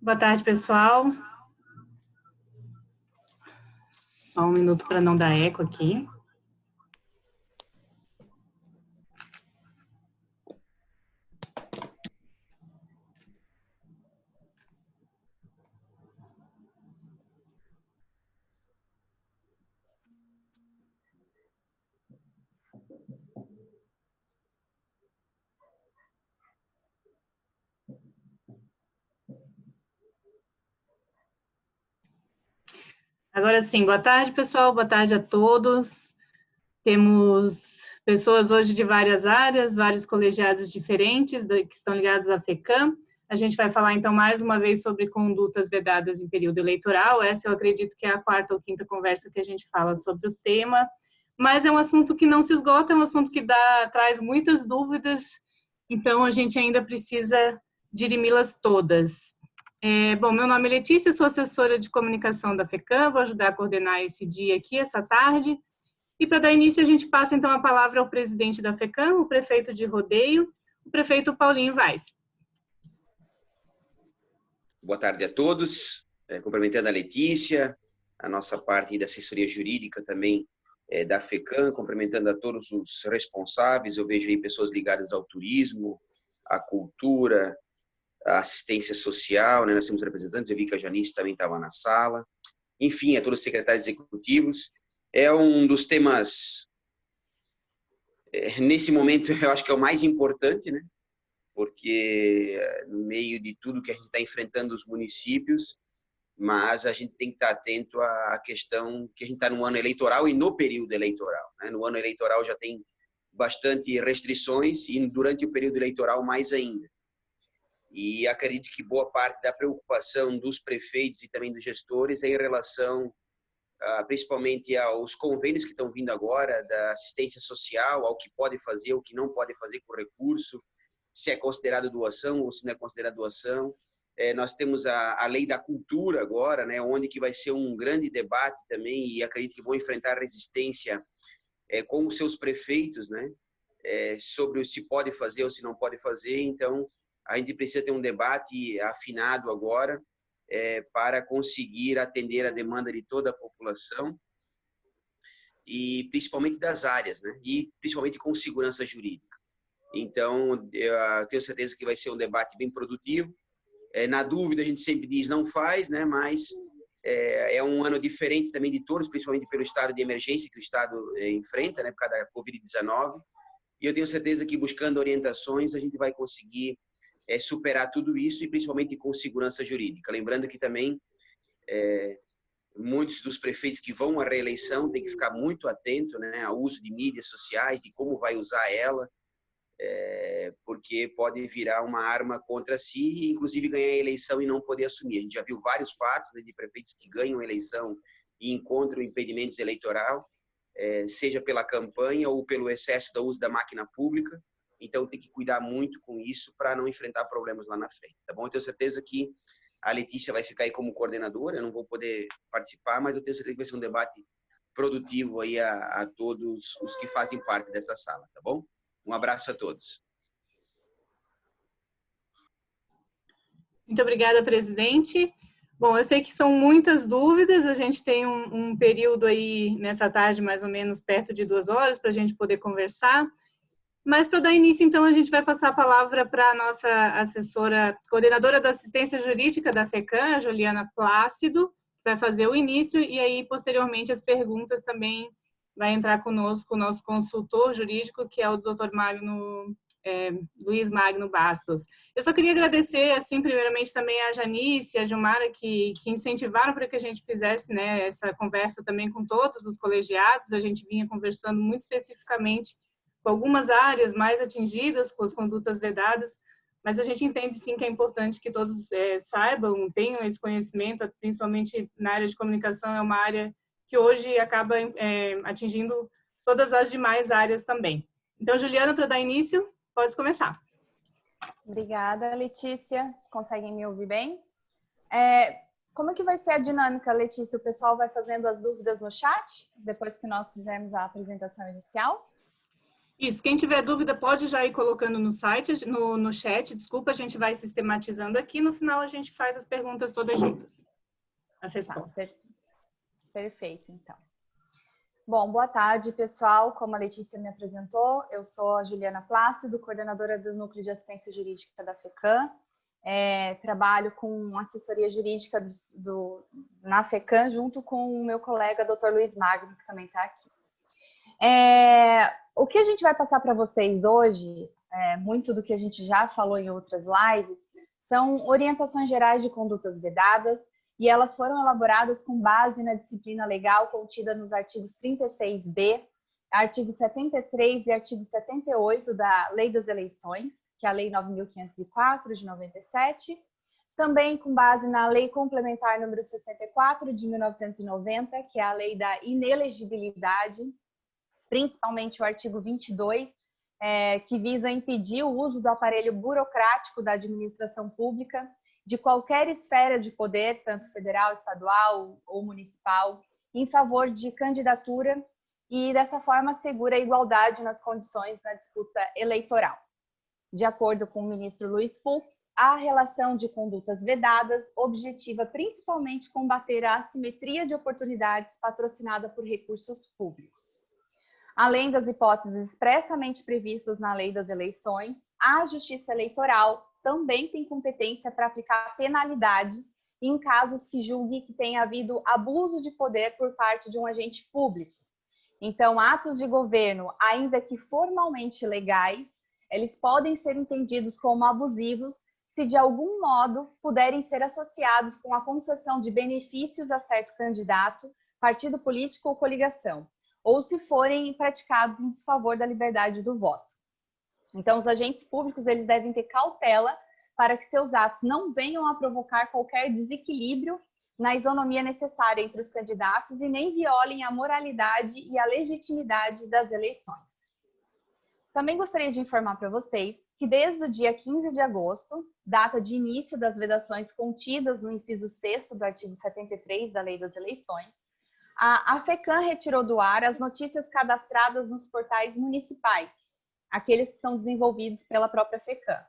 Boa tarde, pessoal. Só um minuto para não dar eco aqui. Agora sim, boa tarde, pessoal, boa tarde a todos. Temos pessoas hoje de várias áreas, vários colegiados diferentes que estão ligados à FECAM. A gente vai falar, então, mais uma vez sobre condutas vedadas em período eleitoral. Essa, eu acredito que é a quarta ou quinta conversa que a gente fala sobre o tema, mas é um assunto que não se esgota, é um assunto que traz muitas dúvidas, então a gente ainda precisa dirimi-las todas. Bom, meu nome é Letícia, sou assessora de comunicação da FECAM, vou ajudar a coordenar esse dia aqui, essa tarde. E para dar início, a gente passa então a palavra ao presidente da FECAM, o prefeito de Rodeio, o prefeito Paulinho Vaz. Boa tarde a todos, cumprimentando a Letícia, a nossa parte da assessoria jurídica também da FECAM, cumprimentando a todos os responsáveis. Eu vejo aí pessoas ligadas ao turismo, à cultura, a assistência social, né? Nós temos representantes, eu vi que a Janice também estava na sala, enfim, a todos os secretários executivos. É um dos temas, nesse momento, eu acho que é o mais importante, né? Porque no meio de tudo que a gente está enfrentando os municípios, mas a gente tem que estar atento à questão que a gente está no ano eleitoral e no período eleitoral, né? No ano eleitoral já tem bastante restrições e durante o período eleitoral mais ainda. E acredito que boa parte da preocupação dos prefeitos e também dos gestores é em relação, principalmente aos convênios que estão vindo agora, da assistência social, ao que pode fazer, o que não pode fazer com o recurso, se é considerado doação ou se não é considerado doação. Nós temos a lei da cultura agora, né, onde que vai ser um grande debate também, e acredito que vão enfrentar resistência com os seus prefeitos, né, sobre se pode fazer ou se não pode fazer. Então, a gente precisa ter um debate afinado agora para conseguir atender a demanda de toda a população e principalmente das áreas, né? E principalmente com segurança jurídica. Então, eu tenho certeza que vai ser um debate bem produtivo. Na dúvida, a gente sempre diz não faz, né? Mas é um ano diferente também de todos, principalmente pelo estado de emergência que o estado enfrenta, né? Por causa da Covid-19. E eu tenho certeza que buscando orientações, a gente vai conseguir superar tudo isso e principalmente com segurança jurídica. Lembrando que também muitos dos prefeitos que vão à reeleição têm que ficar muito atento, né, ao uso de mídias sociais, de como vai usar ela, porque pode virar uma arma contra si e inclusive ganhar a eleição e não poder assumir. A gente já viu vários fatos, né, de prefeitos que ganham a eleição e encontram impedimentos eleitoral, seja pela campanha ou pelo excesso do uso da máquina pública. Então, tem que cuidar muito com isso para não enfrentar problemas lá na frente, tá bom? Eu tenho certeza que a Letícia vai ficar aí como coordenadora, eu não vou poder participar, mas eu tenho certeza que vai ser um debate produtivo aí a todos os que fazem parte dessa sala, tá bom? Um abraço a todos. Muito obrigada, presidente. Bom, eu sei que são muitas dúvidas, a gente tem um período aí nessa tarde, mais ou menos perto de 2 horas, para a gente poder conversar. Mas, para dar início, então, a gente vai passar a palavra para a nossa assessora, coordenadora da assistência jurídica da FECAM, a Juliana Plácido, que vai fazer o início, e aí, posteriormente, as perguntas também vai entrar conosco o nosso consultor jurídico, que é o Dr. Luiz Magno Bastos. Eu só queria agradecer, assim, primeiramente também a Janice e a Gilmara, que incentivaram para que a gente fizesse, né, essa conversa também com todos os colegiados. A gente vinha conversando muito especificamente com algumas áreas mais atingidas com as condutas vedadas, mas a gente entende sim que é importante que todos saibam, tenham esse conhecimento, principalmente na área de comunicação, é uma área que hoje acaba atingindo todas as demais áreas também. Então, Juliana, para dar início, pode começar. Obrigada, Letícia. Conseguem me ouvir bem? Como que vai ser a dinâmica, Letícia? O pessoal vai fazendo as dúvidas no chat, depois que nós fizermos a apresentação inicial? Isso, quem tiver dúvida pode já ir colocando no site, no chat, desculpa, a gente vai sistematizando aqui, no final a gente faz as perguntas todas juntas, as respostas. Tá, perfeito, então. Bom, boa tarde, pessoal. Como a Letícia me apresentou, eu sou a Juliana Plácido, coordenadora do Núcleo de Assistência Jurídica da FECAM. Trabalho com assessoria jurídica na FECAM, junto com o meu colega, Dr. Luiz Magno, que também está aqui. O que a gente vai passar para vocês hoje, muito do que a gente já falou em outras lives, são orientações gerais de condutas vedadas, e elas foram elaboradas com base na disciplina legal contida nos artigos 36b, artigo 73 e artigo 78 da Lei das Eleições, que é a Lei 9.504 de 97, também com base na Lei Complementar número 64 de 1990, que é a Lei da Inelegibilidade, principalmente o artigo 22, que visa impedir o uso do aparelho burocrático da administração pública de qualquer esfera de poder, tanto federal, estadual ou municipal, em favor de candidatura e, dessa forma, assegura a igualdade nas condições na disputa eleitoral. De acordo com o ministro Luiz Fux, a relação de condutas vedadas objetiva principalmente combater a assimetria de oportunidades patrocinada por recursos públicos. Além das hipóteses expressamente previstas na Lei das Eleições, a Justiça Eleitoral também tem competência para aplicar penalidades em casos que julgue que tenha havido abuso de poder por parte de um agente público. Então, atos de governo, ainda que formalmente legais, eles podem ser entendidos como abusivos se de algum modo puderem ser associados com a concessão de benefícios a certo candidato, partido político ou coligação, ou se forem praticados em desfavor da liberdade do voto. Então, os agentes públicos eles devem ter cautela para que seus atos não venham a provocar qualquer desequilíbrio na isonomia necessária entre os candidatos e nem violem a moralidade e a legitimidade das eleições. Também gostaria de informar para vocês que desde o dia 15 de agosto, data de início das vedações contidas no inciso 6º do artigo 73 da Lei das Eleições, a FECAM retirou do ar as notícias cadastradas nos portais municipais, aqueles que são desenvolvidos pela própria FECAM,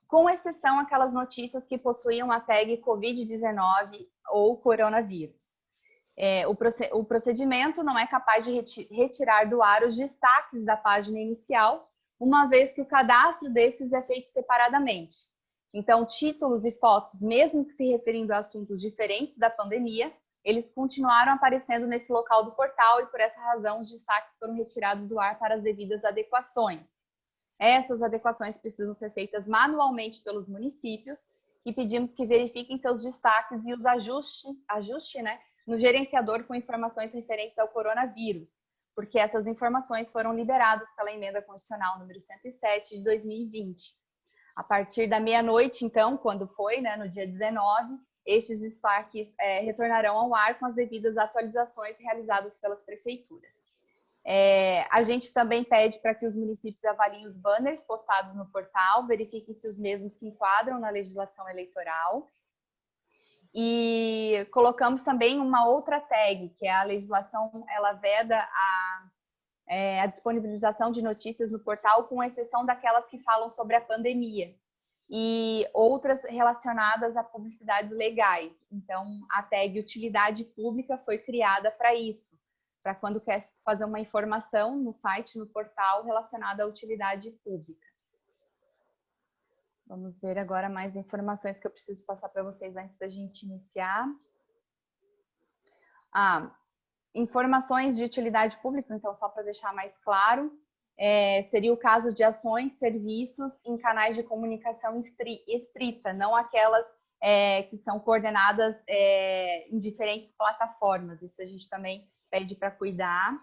com exceção aquelas notícias que possuíam a tag Covid-19 ou coronavírus. O procedimento não é capaz de retirar do ar os destaques da página inicial, uma vez que o cadastro desses é feito separadamente. Então, títulos e fotos, mesmo que se referindo a assuntos diferentes da pandemia, eles continuaram aparecendo nesse local do portal e, por essa razão, os destaques foram retirados do ar para as devidas adequações. Essas adequações precisam ser feitas manualmente pelos municípios e pedimos que verifiquem seus destaques e os ajuste, no gerenciador com informações referentes ao coronavírus, porque essas informações foram liberadas pela Emenda Constitucional número 107 de 2020. A partir da meia-noite, então, quando foi, no dia 19, estes destaques retornarão ao ar com as devidas atualizações realizadas pelas prefeituras. A gente também pede para que os municípios avaliem os banners postados no portal, verifiquem se os mesmos se enquadram na legislação eleitoral. E colocamos também uma outra tag, que é a legislação, ela veda a disponibilização de notícias no portal, com exceção daquelas que falam sobre a pandemia e outras relacionadas a publicidades legais. Então, a tag utilidade pública foi criada para isso, para quando quer fazer uma informação no site, no portal, relacionada à utilidade pública. Vamos ver agora mais informações que eu preciso passar para vocês antes da gente iniciar. Informações de utilidade pública, então, só para deixar mais claro, seria o caso de ações, serviços em canais de comunicação estrita, não aquelas que são coordenadas em diferentes plataformas. Isso a gente também pede para cuidar.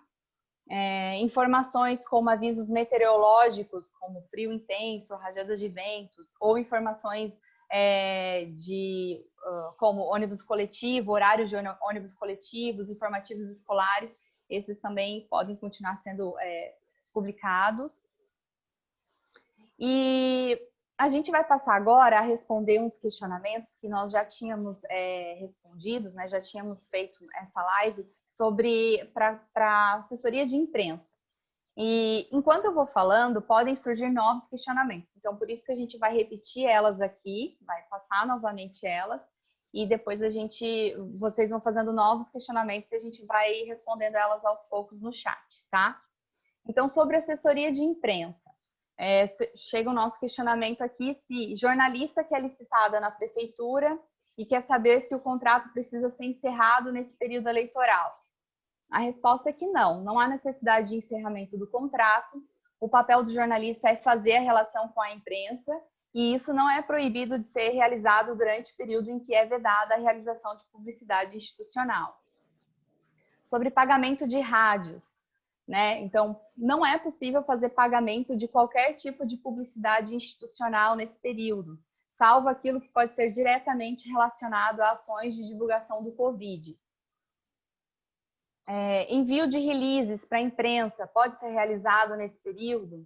Informações como avisos meteorológicos, como frio intenso, rajadas de ventos, ou informações como ônibus coletivo, horários de ônibus coletivos, informativos escolares, esses também podem continuar sendo publicados. E a gente vai passar agora a responder uns questionamentos que nós já tínhamos respondidos, né? Já tínhamos feito essa live para assessoria de imprensa. E enquanto eu vou falando, podem surgir novos questionamentos. Então, por isso que a gente vai repetir elas aqui, vai passar novamente elas, e depois vocês vão fazendo novos questionamentos e a gente vai respondendo elas aos poucos no chat, tá? Então, sobre assessoria de imprensa, chega o nosso questionamento aqui se jornalista que é licitada na prefeitura e quer saber se o contrato precisa ser encerrado nesse período eleitoral. A resposta é que não há necessidade de encerramento do contrato. O papel do jornalista é fazer a relação com a imprensa e isso não é proibido de ser realizado durante o período em que é vedada a realização de publicidade institucional. Sobre pagamento de rádios, né? Então, não é possível fazer pagamento de qualquer tipo de publicidade institucional nesse período, salvo aquilo que pode ser diretamente relacionado a ações de divulgação do Covid. Envio de releases para a imprensa pode ser realizado nesse período?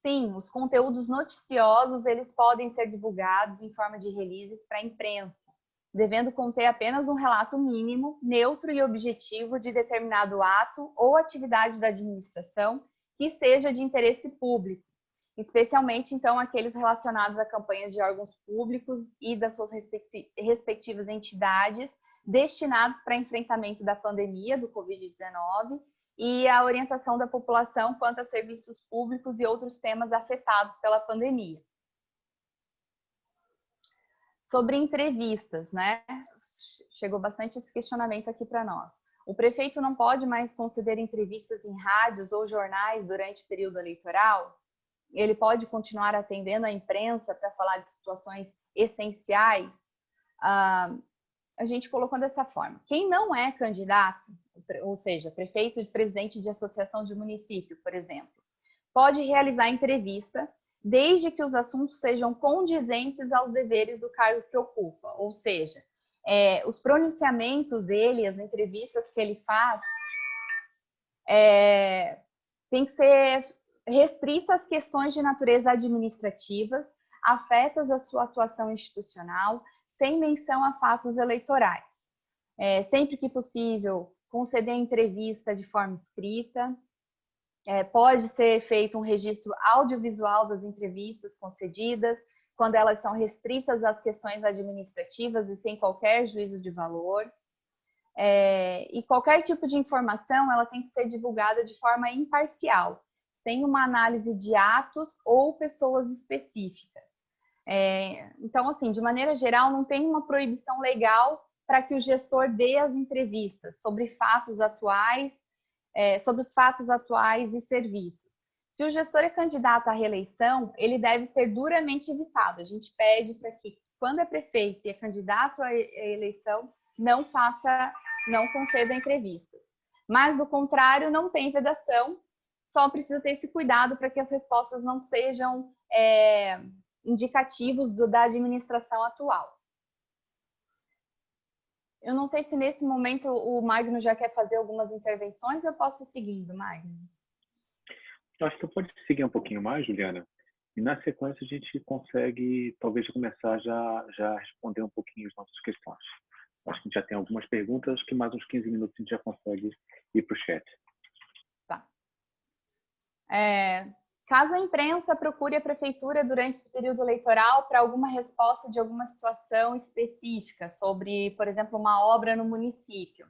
Sim, os conteúdos noticiosos eles podem ser divulgados em forma de releases para a imprensa, devendo conter apenas um relato mínimo, neutro e objetivo de determinado ato ou atividade da administração que seja de interesse público, especialmente, então, aqueles relacionados a campanhas de órgãos públicos e das suas respectivas entidades, destinados para enfrentamento da pandemia do Covid-19 e a orientação da população quanto a serviços públicos e outros temas afetados pela pandemia. Sobre entrevistas, né? Chegou bastante esse questionamento aqui para nós. O prefeito não pode mais conceder entrevistas em rádios ou jornais durante o período eleitoral? Ele pode continuar atendendo a imprensa para falar de situações essenciais? A gente colocou dessa forma. Quem não é candidato, ou seja, prefeito e presidente de associação de município, por exemplo, pode realizar entrevista desde que os assuntos sejam condizentes aos deveres do cargo que ocupa. Ou seja, os pronunciamentos dele, as entrevistas que ele faz, tem que ser restritas às questões de natureza administrativas, afetas à sua atuação institucional, sem menção a fatos eleitorais. Sempre que possível, conceder entrevista de forma escrita. Pode ser feito um registro audiovisual das entrevistas concedidas, quando elas são restritas às questões administrativas e sem qualquer juízo de valor. E qualquer tipo de informação, ela tem que ser divulgada de forma imparcial, sem uma análise de atos ou pessoas específicas. Então, assim, de maneira geral, não tem uma proibição legal para que o gestor dê as entrevistas sobre fatos atuais, sobre os fatos atuais e serviços. Se o gestor é candidato à reeleição, ele deve ser duramente evitado. A gente pede para que, quando é prefeito e é candidato à eleição, não conceda entrevistas. Mas, do contrário, não tem vedação, só precisa ter esse cuidado para que as respostas não sejam indicativos da administração atual. Eu não sei se nesse momento o Magno já quer fazer algumas intervenções, eu posso ir seguindo, Magno? Eu acho que pode seguir um pouquinho mais, Juliana, e na sequência a gente consegue, talvez, começar já a responder um pouquinho as nossas questões. Acho que a gente já tem algumas perguntas, que mais uns 15 minutos a gente já consegue ir para o chat. Tá. Caso a imprensa procure a prefeitura durante esse período eleitoral para alguma resposta de alguma situação específica sobre, por exemplo, uma obra no município,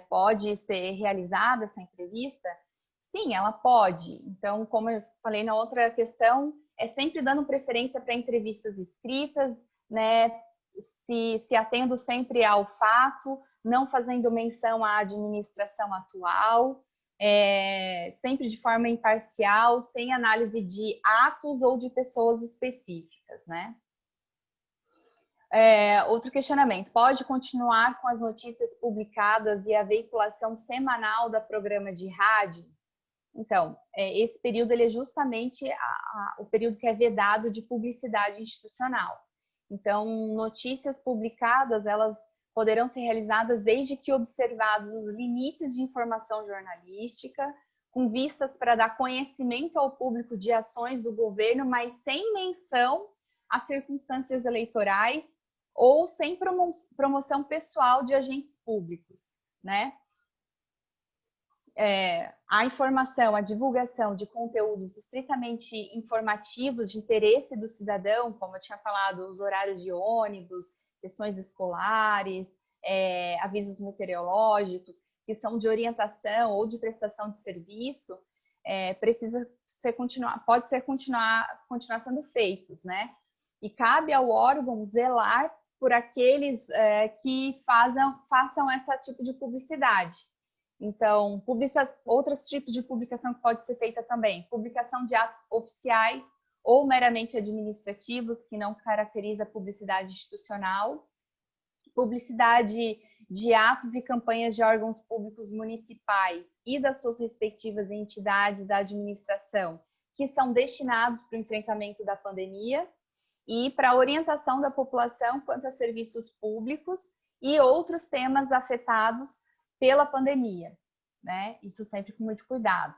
pode ser realizada essa entrevista? Sim, ela pode. Então, como eu falei na outra questão, é sempre dando preferência para entrevistas escritas, né? Se atendo sempre ao fato, não fazendo menção à administração atual, sempre de forma imparcial, sem análise de atos ou de pessoas específicas, né? Outro questionamento. Pode continuar com as notícias publicadas e a veiculação semanal da programa de rádio? Então, esse período ele é justamente o período que é vedado de publicidade institucional. Então, notícias publicadas, elas poderão ser realizadas desde que observados os limites de informação jornalística, com vistas para dar conhecimento ao público de ações do governo, mas sem menção às circunstâncias eleitorais ou sem promoção pessoal de agentes públicos, né? A informação, a divulgação de conteúdos estritamente informativos de interesse do cidadão, como eu tinha falado, os horários de ônibus, questões escolares, avisos meteorológicos, que são de orientação ou de prestação de serviço, pode continuar sendo feitos, né? E cabe ao órgão zelar por aqueles que façam esse tipo de publicidade. Então, outros tipos de publicação que pode ser feita também, publicação de atos oficiais ou meramente administrativos, que não caracteriza publicidade institucional, publicidade de atos e campanhas de órgãos públicos municipais e das suas respectivas entidades da administração, que são destinados para o enfrentamento da pandemia e para a orientação da população quanto a serviços públicos e outros temas afetados pela pandemia, né? Isso sempre com muito cuidado.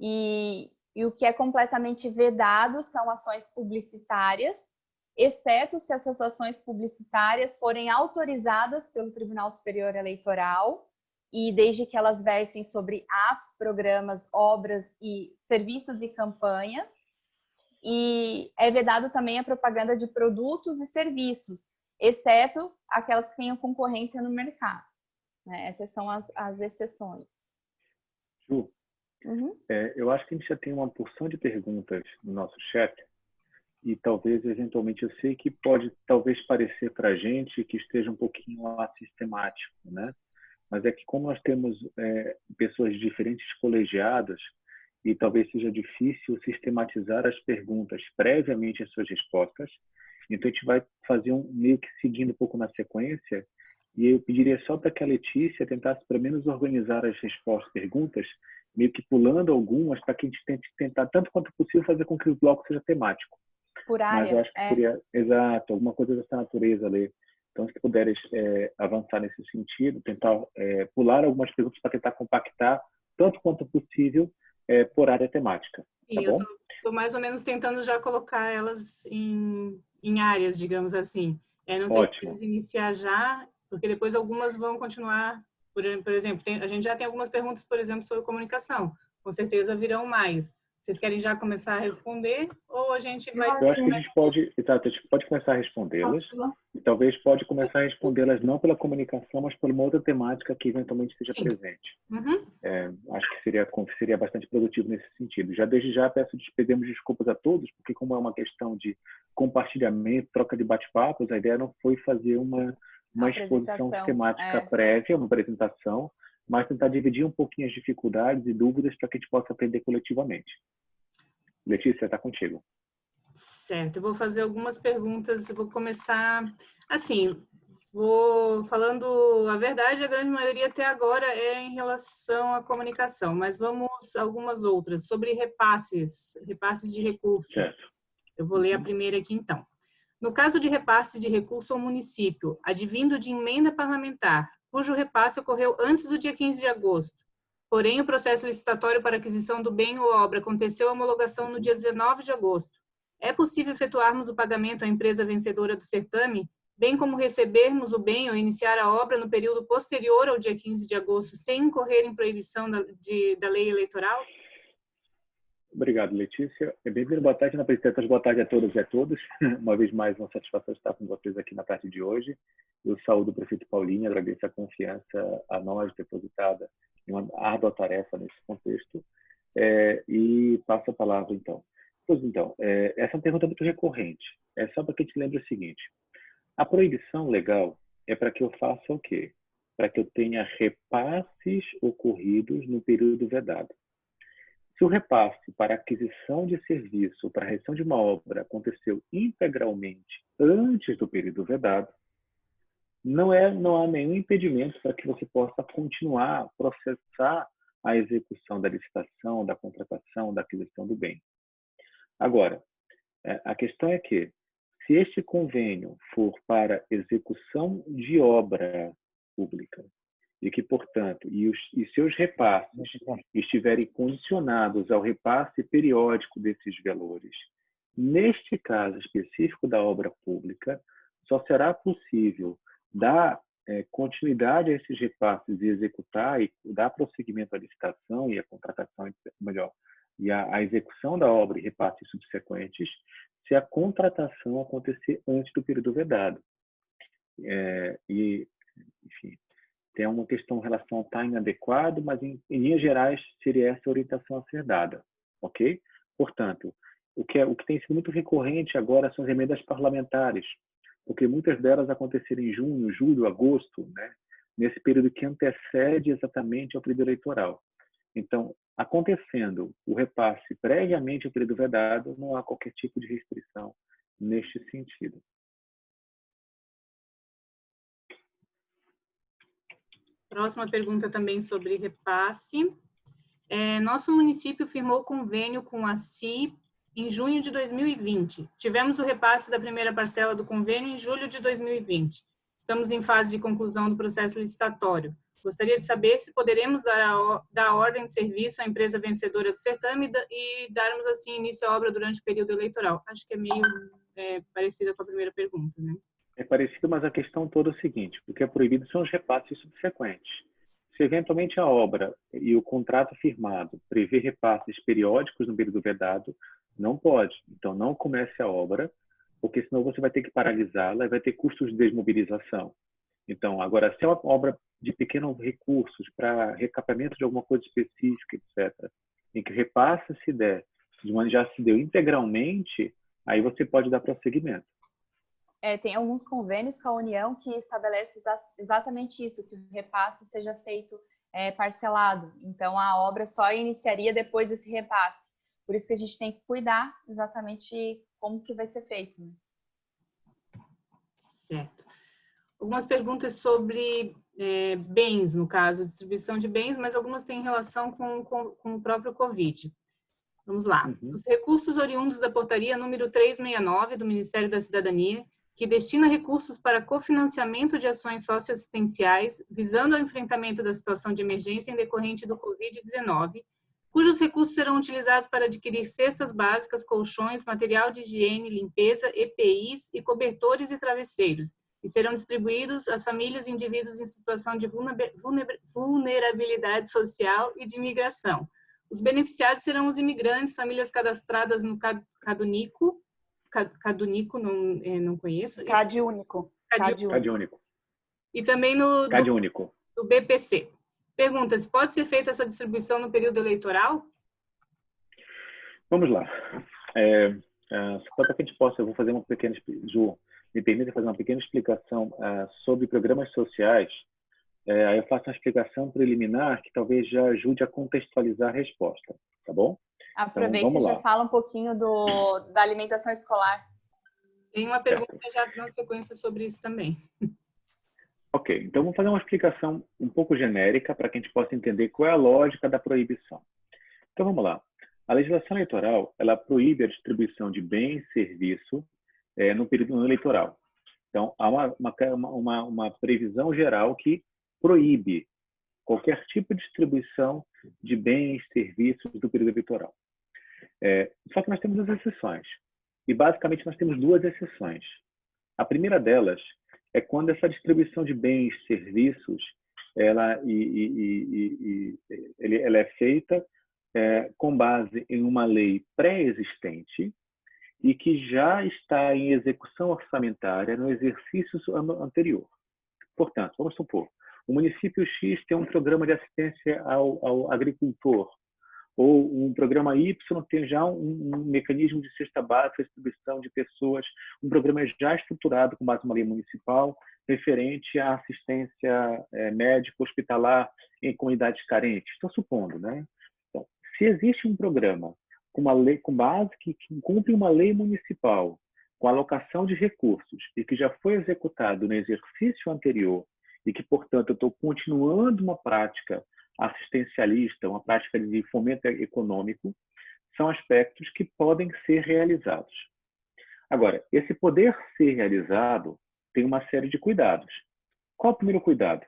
E o que é completamente vedado são ações publicitárias, exceto se essas ações publicitárias forem autorizadas pelo Tribunal Superior Eleitoral e desde que elas versem sobre atos, programas, obras e serviços e campanhas. E é vedado também a propaganda de produtos e serviços, exceto aquelas que tenham concorrência no mercado. Essas são as exceções. Ju, eu acho que a gente já tem uma porção de perguntas no nosso chat e talvez, eventualmente, eu sei que pode talvez parecer para a gente que esteja um pouquinho assistemático, né? Mas é que como nós temos pessoas de diferentes colegiadas e talvez seja difícil sistematizar as perguntas previamente às suas respostas, então a gente vai fazer meio que seguindo um pouco na sequência. E eu pediria só para que a Letícia tentasse, pelo menos, organizar as perguntas, meio que pulando algumas, para que a gente tente tentar, tanto quanto possível, fazer com que o bloco seja temático. Por área. Mas eu acho que seria, exato, alguma coisa dessa natureza ali. Então, se puderes avançar nesse sentido, tentar pular algumas perguntas para tentar compactar, tanto quanto possível, por área temática. Tá bom? Eu estou mais ou menos tentando já colocar elas em áreas, digamos assim. Não sei se eles iniciar já, porque depois algumas vão continuar. Por exemplo, a gente já tem algumas perguntas, por exemplo, sobre comunicação. Com certeza virão mais. Vocês querem já começar a responder ou a gente vai... Eu acho que a gente pode começar a respondê-las. E talvez pode começar a respondê-las não pela comunicação, mas por uma outra temática que eventualmente esteja presente. Acho que seria bastante produtivo nesse sentido. Desde já pedimos desculpas a todos, porque como é uma questão de compartilhamento, troca de bate-papos, a ideia não foi fazer uma exposição sistemática prévia, uma apresentação, mas tentar dividir um pouquinho as dificuldades e dúvidas para que a gente possa aprender coletivamente. Letícia, está contigo. Certo, eu vou fazer algumas perguntas, eu vou começar assim, vou falando a verdade, a grande maioria até agora é em relação à comunicação, mas vamos algumas outras, sobre repasses de recursos. Certo. Eu vou ler a primeira aqui então. No caso de repasse de recurso ao município, advindo de emenda parlamentar, cujo repasse ocorreu antes do dia 15 de agosto, porém o processo licitatório para aquisição do bem ou obra aconteceu a homologação no dia 19 de agosto. É possível efetuarmos o pagamento à empresa vencedora do certame, bem como recebermos o bem ou iniciar a obra no período posterior ao dia 15 de agosto, sem incorrer em proibição da lei eleitoral? Obrigado, Letícia. Bem-vindo, boa tarde, na presidência. Boa tarde a todas e a todos. Uma vez mais, uma satisfação estar com vocês aqui na tarde de hoje. Eu saúdo o prefeito Paulinho, agradeço a confiança a nós depositada em uma árdua tarefa nesse contexto e passo a palavra, então. Pois então, essa pergunta é muito recorrente. É só para que a gente lembre o seguinte. A proibição legal é para que eu faça o quê? Para que eu tenha repasses ocorridos no período vedado. Se o repasse para aquisição de serviço ou para a realização de uma obra aconteceu integralmente antes do período vedado, não há nenhum impedimento para que você possa continuar a processar a execução da licitação, da contratação, da aquisição do bem. Agora, a questão é que, se este convênio for para execução de obra pública e que, portanto, seus repasses estiverem condicionados ao repasse periódico desses valores, neste caso específico da obra pública, só será possível dar continuidade a esses repasses e executar e dar prosseguimento à licitação e à contratação, melhor, e a execução da obra e repasses subsequentes, se a contratação acontecer antes do período vedado. Enfim, tem uma questão em relação ao timing adequado, mas em linhas gerais seria essa a orientação a ser dada, ok? Portanto, o que tem sido muito recorrente agora são as emendas parlamentares, porque muitas delas aconteceram em junho, julho, agosto, né? Nesse período que antecede exatamente ao período eleitoral. Então, acontecendo o repasse previamente ao período vedado, não há qualquer tipo de restrição neste sentido. Próxima pergunta também sobre repasse. Nosso município firmou convênio com a CI em junho de 2020. Tivemos o repasse da primeira parcela do convênio em julho de 2020. Estamos em fase de conclusão do processo licitatório. Gostaria de saber se poderemos dar ordem de serviço à empresa vencedora do certame e darmos, assim, início à obra durante o período eleitoral. Acho que é meio parecida com a primeira pergunta, né? É parecido, mas a questão toda é o seguinte: o que é proibido são os repasses subsequentes. Se eventualmente a obra e o contrato firmado prevê repasses periódicos no período vedado, não pode. Então, não comece a obra, porque senão você vai ter que paralisá-la e vai ter custos de desmobilização. Então, agora, se é uma obra de pequenos recursos para recapeamento de alguma coisa específica, etc., em que o repasse se der, já se deu integralmente, aí você pode dar prosseguimento. Tem alguns convênios com a União que estabelecem exatamente isso, que o repasse seja feito parcelado. Então, a obra só iniciaria depois desse repasse. Por isso que a gente tem que cuidar exatamente como que vai ser feito, né? Certo. Algumas perguntas sobre bens, no caso, distribuição de bens, mas algumas têm relação com o próprio Covid. Vamos lá. Os recursos oriundos da portaria número 369 do Ministério da Cidadania, que destina recursos para cofinanciamento de ações socioassistenciais visando ao enfrentamento da situação de emergência em decorrente do Covid-19, cujos recursos serão utilizados para adquirir cestas básicas, colchões, material de higiene, limpeza, EPIs e cobertores e travesseiros, e serão distribuídos às famílias e indivíduos em situação de vulnerabilidade social e de imigração. Os beneficiários serão os imigrantes, famílias cadastradas no CadÚnico, não conheço. CadÚnico. E também no do BPC. Pergunta, se pode ser feita essa distribuição no período eleitoral? Vamos lá. Só para que a gente possa, eu vou fazer uma pequena... Ju, me permita fazer uma pequena explicação sobre programas sociais. Aí eu faço uma explicação preliminar que talvez já ajude a contextualizar a resposta, tá bom? Aproveita então, e já fala um pouquinho da alimentação escolar. Tem uma pergunta já na sequência sobre isso também. Ok, então vamos fazer uma explicação um pouco genérica para que a gente possa entender qual é a lógica da proibição. Então vamos lá. A legislação eleitoral, ela proíbe a distribuição de bens e serviços no período eleitoral. Então há uma previsão geral que proíbe qualquer tipo de distribuição de bens e serviços do período eleitoral. Só que nós temos as exceções. E basicamente nós temos duas exceções. A primeira delas é quando essa distribuição de bens e serviços ela é feita com base em uma lei pré-existente e que já está em execução orçamentária no exercício anterior. Portanto, vamos supor, o município X tem um programa de assistência ao agricultor, ou um programa Y tem já um mecanismo de cesta básica, distribuição de pessoas, um programa já estruturado com base numa lei municipal, referente à assistência médica hospitalar em comunidades carentes. Estou supondo, né? Então, Se existe um programa com uma lei, com base que cumpre uma lei municipal, com alocação de recursos e que já foi executado no exercício anterior e que, portanto, eu estou continuando uma prática assistencialista, uma prática de fomento econômico, são aspectos que podem ser realizados. Agora, esse poder ser realizado tem uma série de cuidados. Qual o primeiro cuidado?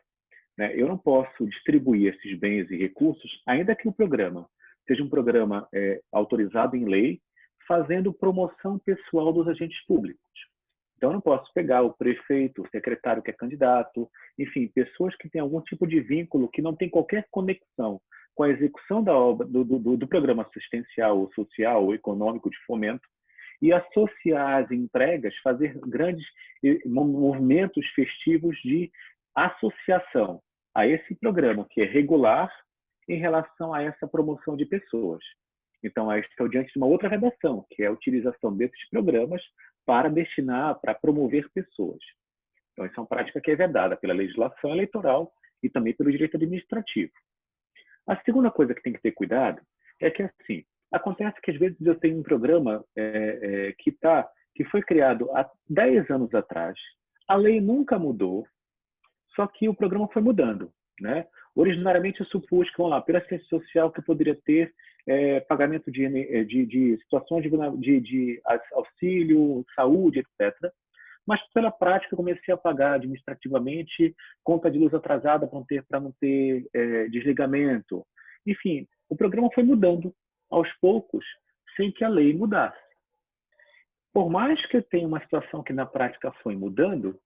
Eu não posso distribuir esses bens e recursos, ainda que o programa seja um programa autorizado em lei, fazendo promoção pessoal dos agentes públicos. Então, eu não posso pegar o prefeito, o secretário que é candidato, enfim, pessoas que têm algum tipo de vínculo que não tem qualquer conexão com a execução da obra, do programa assistencial, ou social, ou econômico de fomento, e associar as entregas, fazer grandes movimentos festivos de associação a esse programa, que é regular em relação a essa promoção de pessoas. Então, estou diante de uma outra redação, que é a utilização desses programas para destinar, para promover pessoas. Então, essa é uma prática que é vedada pela legislação eleitoral e também pelo direito administrativo. A segunda coisa que tem que ter cuidado é que, assim, acontece que às vezes eu tenho um programa que foi criado há 10 anos atrás, a lei nunca mudou, só que o programa foi mudando, né? Originariamente eu supus que, vamos lá, pela assistência social que poderia ter pagamento de situações de auxílio, saúde, etc. Mas pela prática eu comecei a pagar administrativamente conta de luz atrasada para não ter desligamento. Enfim, o programa foi mudando aos poucos, sem que a lei mudasse. Por mais que eu tenha uma situação que na prática foi mudando,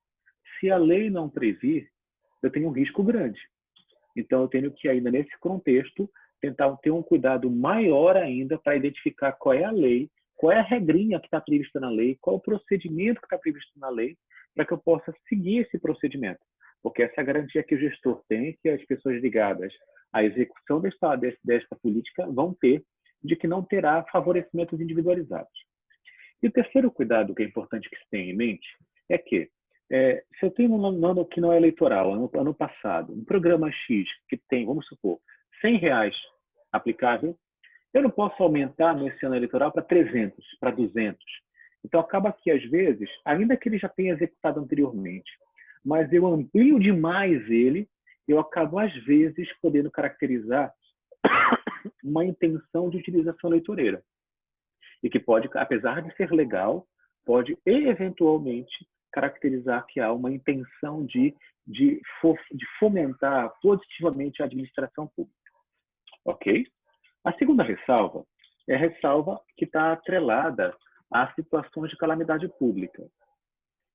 se a lei não previr, eu tenho um risco grande. Então, eu tenho que, ainda nesse contexto, tentar ter um cuidado maior ainda para identificar qual é a lei, qual é a regrinha que está prevista na lei, qual é o procedimento que está previsto na lei, para que eu possa seguir esse procedimento. Porque essa é a garantia que o gestor tem, que as pessoas ligadas à execução desta política vão ter, de que não terá favorecimentos individualizados. E o terceiro cuidado que é importante que se tenha em mente é que, se eu tenho um ano que não é eleitoral, ano passado, um programa X que tem, vamos supor, R$100 aplicável, eu não posso aumentar nesse ano eleitoral para 300, para 200. Então, acaba que, às vezes, ainda que ele já tenha executado anteriormente, mas eu amplio demais ele, eu acabo, às vezes, podendo caracterizar uma intenção de utilização eleitoreira. E que pode, apesar de ser legal, pode, eventualmente, caracterizar que há uma intenção de fomentar positivamente a administração pública. Ok? A segunda ressalva é a ressalva que está atrelada às situações de calamidade pública.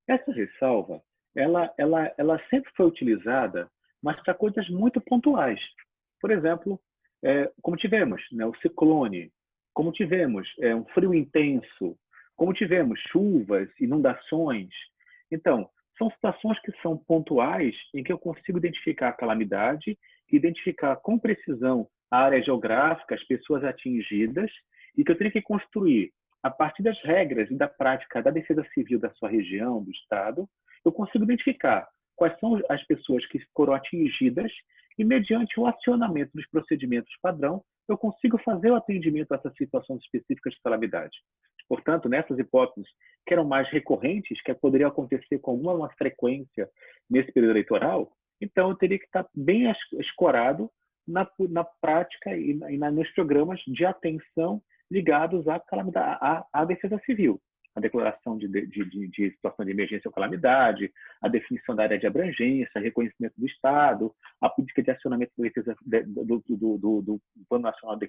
Essa ressalva, ela sempre foi utilizada, mas para coisas muito pontuais. Por exemplo, como tivemos o ciclone, como tivemos um frio intenso, como tivemos chuvas, inundações. Então, são situações que são pontuais em que eu consigo identificar a calamidade, identificar com precisão a área geográfica, as pessoas atingidas, e que eu tenho que construir, a partir das regras e da prática da defesa civil da sua região, do estado, eu consigo identificar quais são as pessoas que foram atingidas e, mediante o acionamento dos procedimentos padrão, eu consigo fazer o atendimento a essas situações específicas de calamidade. Portanto, nessas hipóteses que eram mais recorrentes, que poderiam acontecer com alguma frequência nesse período eleitoral, então eu teria que estar bem escorado na prática e nos programas de atenção ligados à calamidade, à defesa civil. A declaração de situação de emergência ou calamidade, a definição da área de abrangência, reconhecimento do Estado, a política de acionamento do Plano Nacional de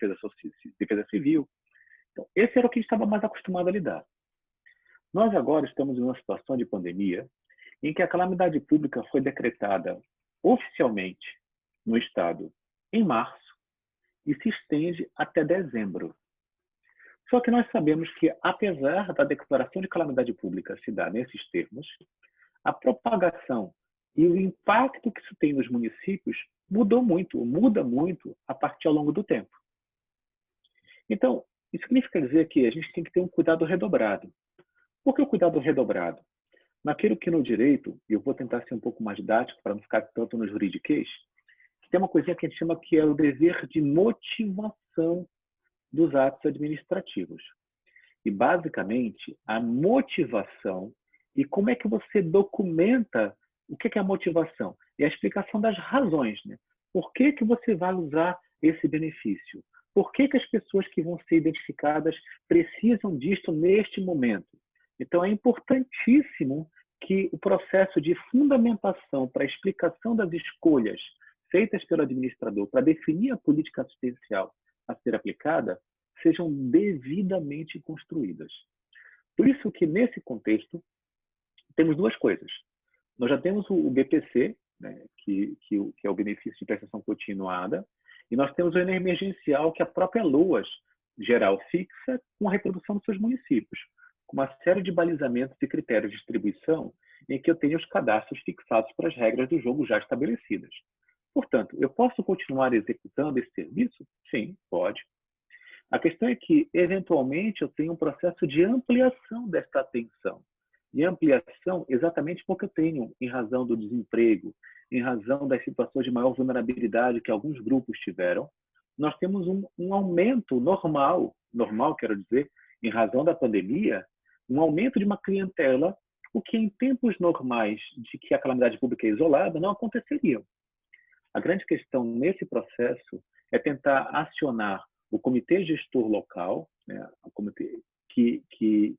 Defesa Civil. Então, esse era o que a gente estava mais acostumado a lidar. Nós agora estamos em uma situação de pandemia em que a calamidade pública foi decretada oficialmente no Estado em março e se estende até dezembro. Só que nós sabemos que, apesar da declaração de calamidade pública se dar nesses termos, a propagação e o impacto que isso tem nos municípios muda muito a partir ao longo do tempo. Então, isso significa dizer que a gente tem que ter um cuidado redobrado. Por que o cuidado redobrado? Naquilo que no direito, e eu vou tentar ser um pouco mais didático para não ficar tanto no juridiquês, tem uma coisinha que a gente chama que é o dever de motivação dos atos administrativos. E, basicamente, a motivação e como é que você documenta o que é a motivação? É a explicação das razões, né? Por que você vai usar esse benefício? Por que as pessoas que vão ser identificadas precisam disto neste momento? Então, é importantíssimo que o processo de fundamentação para a explicação das escolhas feitas pelo administrador para definir a política assistencial a ser aplicada sejam devidamente construídas. Por isso que, nesse contexto, temos duas coisas. Nós já temos o BPC, né, que é o benefício de prestação continuada, e nós temos o emergencial, que a própria LOAS geral fixa com a reprodução dos seus municípios, com uma série de balizamentos e critérios de distribuição em que eu tenho os cadastros fixados para as regras do jogo já estabelecidas. Portanto, eu posso continuar executando esse serviço? Sim, pode. A questão é que, eventualmente, eu tenho um processo de ampliação desta atenção. E ampliação exatamente porque eu tenho, em razão do desemprego, em razão das situações de maior vulnerabilidade que alguns grupos tiveram, nós temos um aumento normal, quero dizer, em razão da pandemia, um aumento de uma clientela, o que em tempos normais de que a calamidade pública é isolada não aconteceria. A grande questão nesse processo é tentar acionar o comitê gestor local, né, o comitê que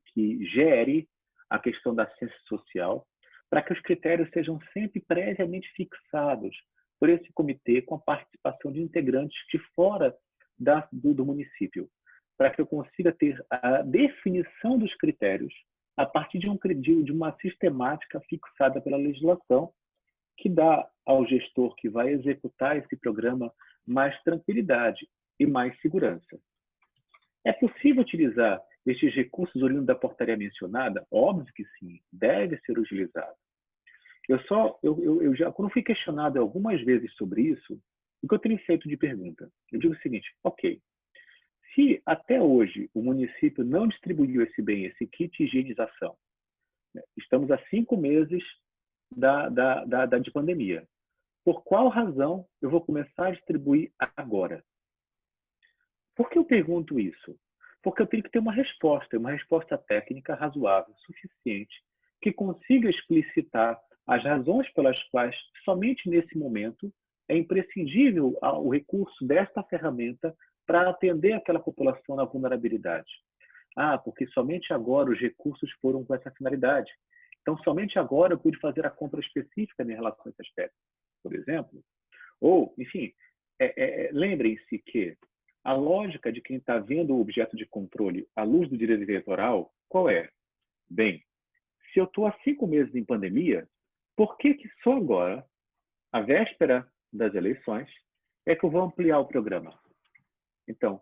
gere a questão da assistência social, para que os critérios sejam sempre previamente fixados por esse comitê com a participação de integrantes de fora do município, para que eu consiga ter a definição dos critérios a partir de uma sistemática fixada pela legislação, que dá ao gestor que vai executar esse programa mais tranquilidade e mais segurança. É possível utilizar estes recursos oriundos da portaria mencionada? Óbvio que sim, deve ser utilizado. Eu já, quando fui questionado algumas vezes sobre isso, o que eu tenho feito de pergunta? Eu digo o seguinte, ok, se até hoje o município não distribuiu esse kit de higienização, né, estamos há 5 meses de pandemia, por qual razão eu vou começar a distribuir agora? Por que eu pergunto isso? Porque eu tenho que ter uma resposta técnica razoável, suficiente, que consiga explicitar as razões pelas quais, somente nesse momento, é imprescindível o recurso desta ferramenta para atender aquela população na vulnerabilidade. Porque somente agora os recursos foram com essa finalidade. Então, somente agora eu pude fazer a compra específica em relação a esse aspecto, por exemplo. Ou, enfim, lembrem-se que a lógica de quem está vendo o objeto de controle à luz do direito eleitoral, qual é? Bem, se eu estou há 5 meses em pandemia, por que só agora, à véspera das eleições, é que eu vou ampliar o programa? Então,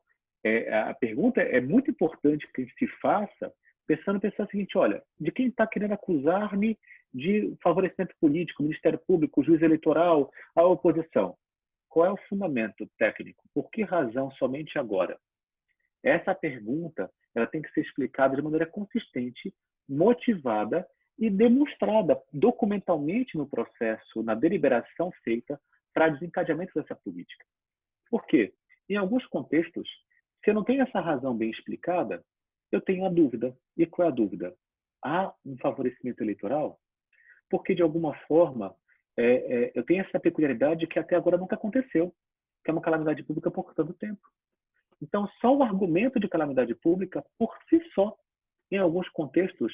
a pergunta é muito importante que se faça pensando o seguinte, olha, de quem está querendo acusar-me de favorecimento político, Ministério Público, juiz eleitoral, a oposição? Qual é o fundamento técnico? Por que razão somente agora? Essa pergunta ela tem que ser explicada de maneira consistente, motivada e demonstrada documentalmente no processo, na deliberação feita para desencadeamento dessa política. Por quê? Em alguns contextos, se eu não tenho essa razão bem explicada, eu tenho a dúvida. E qual é a dúvida? Há um favorecimento eleitoral? Porque, de alguma forma, eu tenho essa peculiaridade que até agora nunca aconteceu, que é uma calamidade pública por tanto tempo. Então, só o argumento de calamidade pública, por si só, em alguns contextos,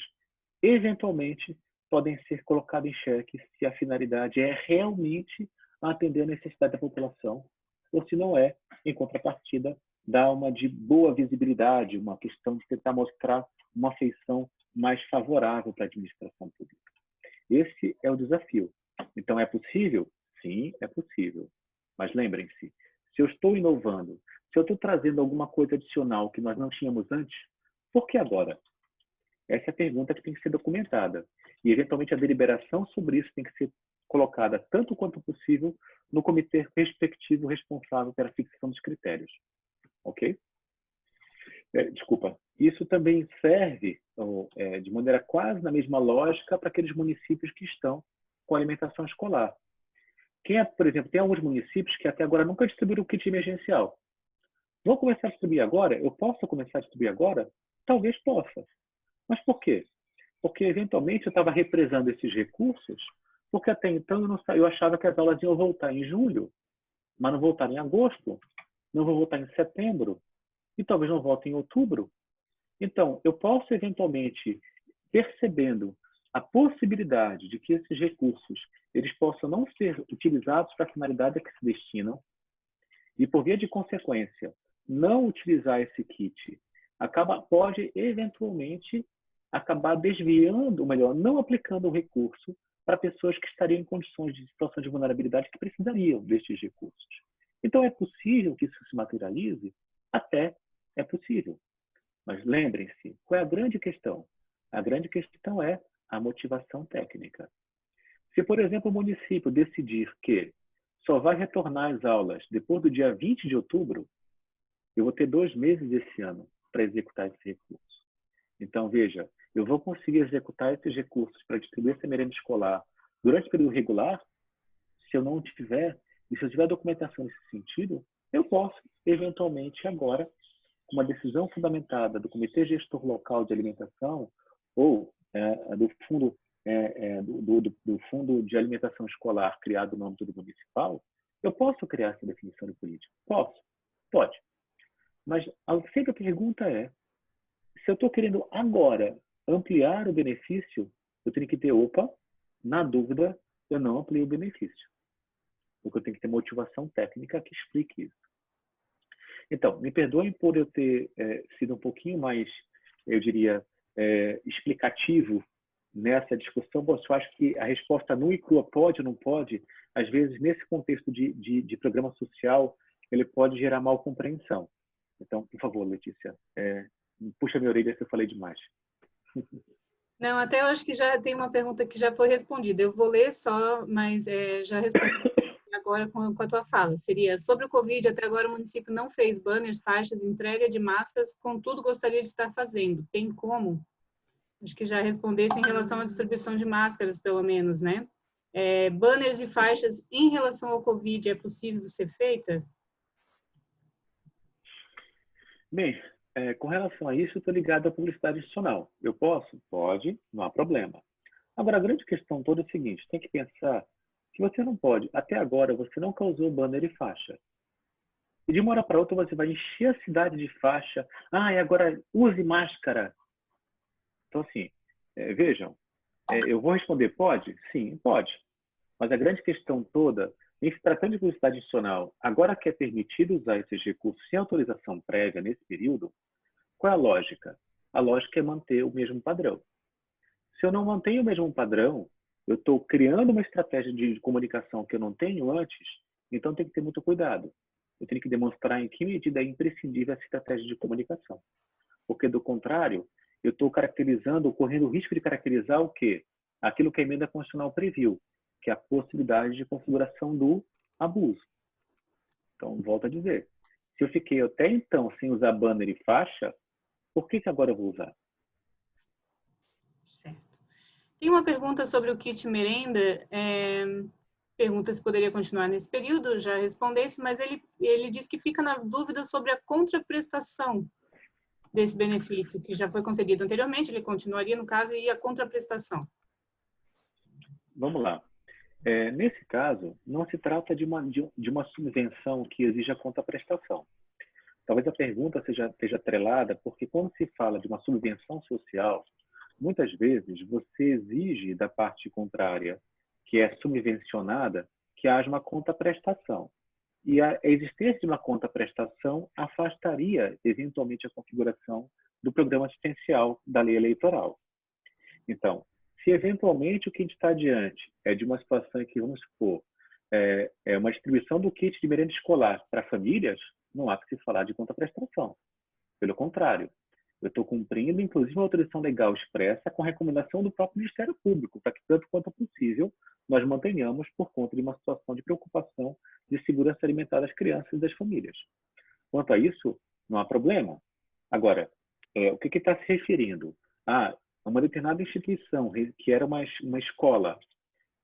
eventualmente, podem ser colocados em xeque se a finalidade é realmente atender a necessidade da população, ou se não é, em contrapartida, dar uma de boa visibilidade, uma questão de tentar mostrar uma feição mais favorável para a administração pública. Esse é o desafio. Então, é possível? Sim, é possível. Mas lembrem-se, se eu estou inovando, se eu estou trazendo alguma coisa adicional que nós não tínhamos antes, por que agora? Essa é a pergunta que tem que ser documentada. E, eventualmente, a deliberação sobre isso tem que ser colocada, tanto quanto possível, no comitê respectivo responsável pela fixação dos critérios. Ok? Desculpa. Isso também serve de maneira quase na mesma lógica para aqueles municípios que estão com alimentação escolar. Por exemplo, tem alguns municípios que até agora nunca distribuíram o kit emergencial. Vou começar a distribuir agora? Eu posso começar a distribuir agora? Talvez possa. Mas por quê? Porque, eventualmente, eu estava represando esses recursos, porque até então eu achava que as aulas iam voltar em julho, mas não voltaram em agosto, não vou voltar em setembro, e talvez não volte em outubro. Então, eu posso, eventualmente, percebendo a possibilidade de que esses recursos eles possam não ser utilizados para a finalidade a que se destinam, e, por via de consequência, não utilizar esse kit, pode, eventualmente, acabar desviando, ou melhor, não aplicando o recurso para pessoas que estariam em condições de situação de vulnerabilidade que precisariam destes recursos. Então, é possível que isso se materialize? Até é possível. Mas lembrem-se, qual é a grande questão? A grande questão é a motivação técnica. Se, por exemplo, o município decidir que só vai retornar às aulas depois do dia 20 de outubro, eu vou ter 2 meses esse ano para executar esse recurso. Então, veja, eu vou conseguir executar esses recursos para distribuir essa merenda escolar durante o período regular? Se eu não tiver, e se eu tiver documentação nesse sentido, eu posso, eventualmente, agora, com uma decisão fundamentada do Comitê Gestor Local de Alimentação ou do Fundo de Alimentação Escolar criado no âmbito do municipal, eu posso criar essa definição de política? Posso? Pode. Mas sempre a pergunta é, se eu estou querendo agora ampliar o benefício, eu tenho que ter, na dúvida, eu não amplio o benefício. Porque eu tenho que ter motivação técnica que explique isso. Então, me perdoem por eu ter sido um pouquinho mais, eu diria, explicativo nessa discussão, porque eu acho que a resposta nua e crua pode ou não pode, às vezes, nesse contexto de programa social, ele pode gerar mal compreensão. Então, por favor, Letícia, puxa minha orelha se eu falei demais. Não, até eu acho que já tem uma pergunta que já foi respondida. Eu vou ler só, mas já respondi agora com a tua fala. Seria, sobre o Covid, até agora o município não fez banners, faixas, entrega de máscaras, contudo gostaria de estar fazendo. Tem como? Acho que já respondesse em relação à distribuição de máscaras, pelo menos, né? Banners e faixas em relação ao Covid, é possível ser feita? Bem, com relação a isso, eu estou ligado à publicidade institucional. Eu posso? Pode, não há problema. Agora, a grande questão toda é o seguinte, tem que pensar que você não pode, até agora, você não causou banner e faixa. E de uma hora para outra você vai encher a cidade de faixa. E agora use máscara. Então, assim, vejam, eu vou responder, pode? Sim, pode. Mas a grande questão toda, em se tratando de publicidade institucional, agora que é permitido usar esses recursos sem autorização prévia nesse período, qual é a lógica? A lógica é manter o mesmo padrão. Se eu não mantenho o mesmo padrão, eu estou criando uma estratégia de comunicação que eu não tenho antes, então tem que ter muito cuidado. Eu tenho que demonstrar em que medida é imprescindível essa estratégia de comunicação. Porque, do contrário, eu estou correndo o risco de caracterizar o quê? Aquilo que a emenda constitucional previu, que é a possibilidade de configuração do abuso. Então, volto a dizer, se eu fiquei até então sem usar banner e faixa, por que agora eu vou usar? Certo. Tem uma pergunta sobre o kit merenda, pergunta se poderia continuar nesse período, já respondesse, mas ele diz que fica na dúvida sobre a contraprestação desse benefício, que já foi concedido anteriormente, ele continuaria no caso, e a contraprestação. Vamos lá. Nesse caso, não se trata de uma subvenção que exija contraprestação. Talvez a pergunta esteja atrelada, porque quando se fala de uma subvenção social, muitas vezes você exige da parte contrária, que é subvencionada, que haja uma contraprestação. E a existência de uma contraprestação afastaria, eventualmente, a configuração do programa assistencial da lei eleitoral. Então, se eventualmente o que a gente está diante é de uma situação em que, vamos supor, é uma distribuição do kit de merenda escolar para famílias, não há que se falar de contraprestação. Pelo contrário, eu estou cumprindo, inclusive, uma autorização legal expressa com a recomendação do próprio Ministério Público, para que, tanto quanto possível, nós mantenhamos por conta de uma situação de preocupação de segurança alimentar das crianças e das famílias. Quanto a isso, não há problema. Agora, o que está se referindo? Uma determinada instituição, que era uma escola,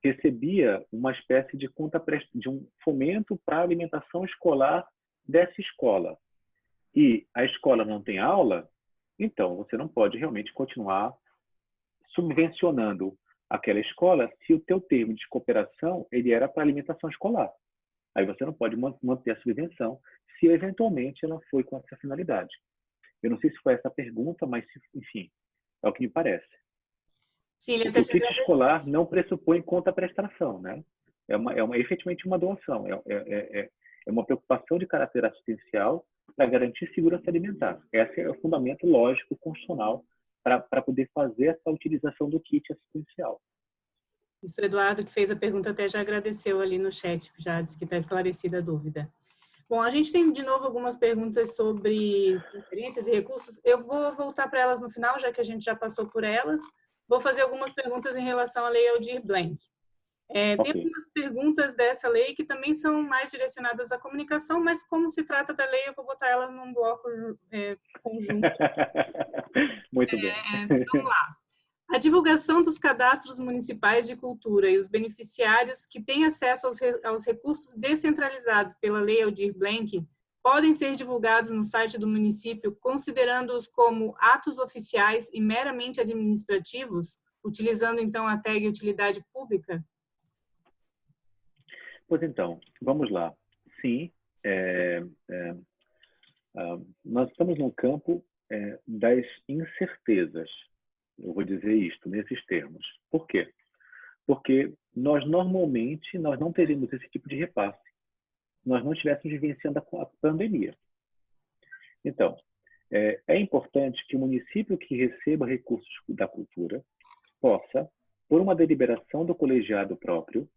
recebia uma espécie de um fomento para a alimentação escolar dessa escola. e a escola não tem aula, então você não pode realmente continuar subvencionando aquela escola se o teu termo de cooperação ele era para alimentação escolar. Aí você não pode manter a subvenção se eventualmente ela foi com essa finalidade. Eu não sei se foi essa a pergunta, mas enfim, é o que me parece. Sim, ele Porque até o kit escolar não pressupõe conta-prestação, né? Efetivamente uma doação, é uma preocupação de caráter assistencial para garantir segurança alimentar. Esse é o fundamento lógico constitucional para poder fazer essa utilização do kit assistencial. Isso, o Eduardo, que fez a pergunta, até já agradeceu ali no chat, já disse que está esclarecida a dúvida. Bom, a gente tem de novo algumas perguntas sobre transferências e recursos. Eu vou voltar para elas no final, já que a gente já passou por elas. Vou fazer algumas perguntas em relação à Lei Aldir Blanc. Tem algumas perguntas dessa lei que também são mais direcionadas à comunicação, mas como se trata da lei, eu vou botar elas num bloco conjunto. Muito bem. Vamos lá. A divulgação dos cadastros municipais de cultura e os beneficiários que têm acesso aos recursos descentralizados pela Lei Aldir Blanc podem ser divulgados no site do município, considerando-os como atos oficiais e meramente administrativos, utilizando então a tag utilidade pública? Pois então, vamos lá. Sim, nós estamos no campo das incertezas. Eu vou dizer isto nesses termos. Por quê? Porque nós normalmente não teríamos esse tipo de repasse se nós não estivéssemos vivenciando a pandemia. Então, é importante que o município que receba recursos da cultura possa, por uma deliberação do colegiado próprio,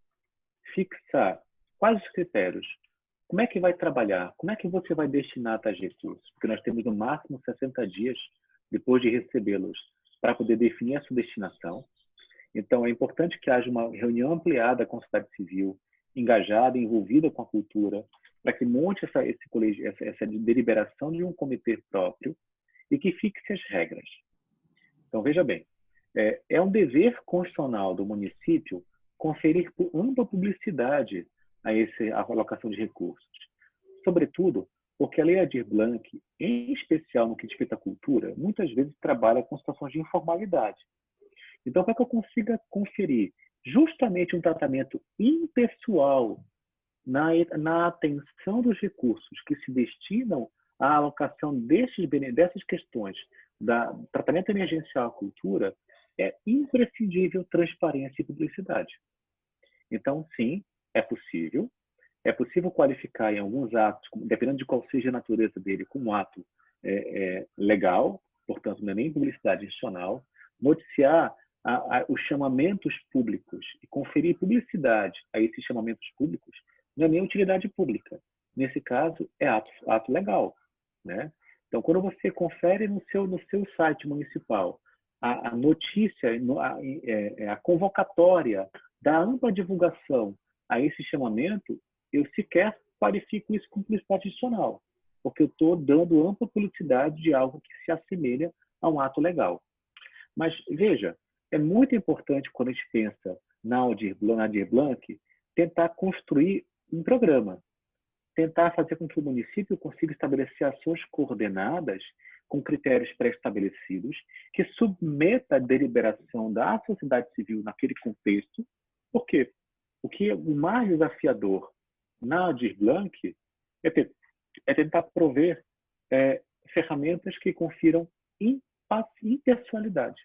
fixar quais os critérios, como é que vai trabalhar, como é que você vai destinar tais recursos, porque nós temos no máximo 60 dias depois de recebê-los para poder definir a sua destinação. Então, é importante que haja uma reunião ampliada com a sociedade civil, engajada, envolvida com a cultura, para que monte essa deliberação de um comitê próprio e que fixe as regras. Então, veja bem, é um dever constitucional do município conferir ampla publicidade a alocação de recursos. Sobretudo, porque a Lei Aldir Blanc, em especial no que diz respeito à cultura, muitas vezes trabalha com situações de informalidade. Então, para que eu consiga conferir justamente um tratamento impessoal na atenção dos recursos que se destinam à alocação dessas questões do tratamento emergencial à cultura, é imprescindível transparência e publicidade. Então, sim, é possível qualificar em alguns atos, dependendo de qual seja a natureza dele, como um ato legal, portanto, não é nem publicidade institucional, noticiar os chamamentos públicos e conferir publicidade a esses chamamentos públicos não é nem utilidade pública. Nesse caso, é ato legal, né? Então, quando você confere no seu site municipal a notícia, a convocatória da ampla divulgação a esse chamamento, eu sequer qualifico isso como publicidade institucional, porque eu estou dando ampla publicidade de algo que se assemelha a um ato legal. Mas, veja, é muito importante, quando a gente pensa na Aldir Blanc, tentar construir um programa, tentar fazer com que o município consiga estabelecer ações coordenadas com critérios pré-estabelecidos, que submeta a deliberação da sociedade civil naquele contexto, porque o mais desafiador na Aldir Blanc é tentar prover ferramentas que confiram impessoalidade.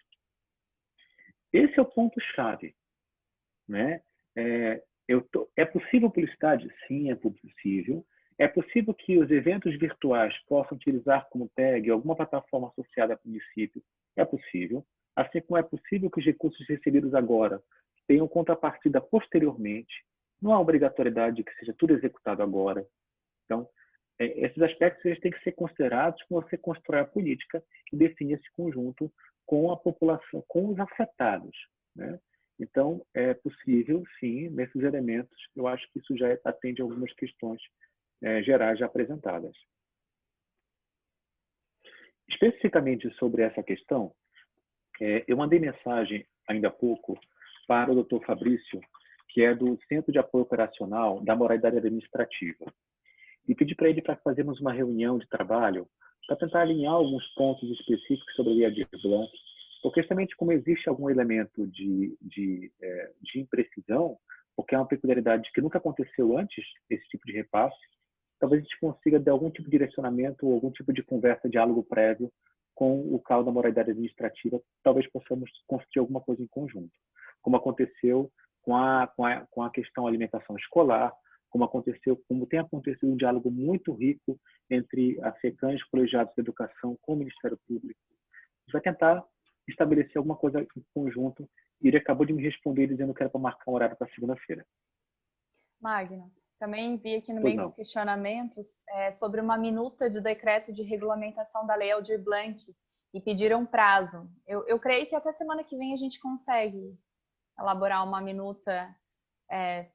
Esse é o ponto-chave, né? É possível publicidade? Sim, é possível. É possível que os eventos virtuais possam utilizar como tag alguma plataforma associada ao município? É possível. Assim como é possível que os recursos recebidos agora tenham contrapartida posteriormente. Não há obrigatoriedade de que seja tudo executado agora. Então, esses aspectos eles têm que ser considerados quando você constrói a política e define esse conjunto com a população, com os afetados, né? Então, é possível, sim, nesses elementos, eu acho que isso já atende a algumas questões gerais já apresentadas. Especificamente sobre essa questão, eu mandei mensagem ainda há pouco para o Dr. Fabrício, que é do Centro de Apoio Operacional da Moralidade Administrativa. e pedir para ele para fazermos uma reunião de trabalho para tentar alinhar alguns pontos específicos sobre a Lei Aldir Blanc, porque justamente como existe algum elemento de imprecisão, porque é uma peculiaridade que nunca aconteceu antes, esse tipo de repasse, talvez a gente consiga dar algum tipo de direcionamento ou algum tipo de conversa, diálogo prévio com o CAL da moralidade administrativa, talvez possamos construir alguma coisa em conjunto, como aconteceu com a questão alimentação escolar, como tem acontecido um diálogo muito rico entre a FECAM e os colegiados de educação com o Ministério Público. A gente vai tentar estabelecer alguma coisa em conjunto, e ele acabou de me responder dizendo que era para marcar um horário para segunda-feira. Magno, também vi aqui no meio dos questionamentos sobre uma minuta de decreto de regulamentação da Lei Aldir Blanc e pediram prazo. Eu creio que até semana que vem a gente consegue elaborar uma minuta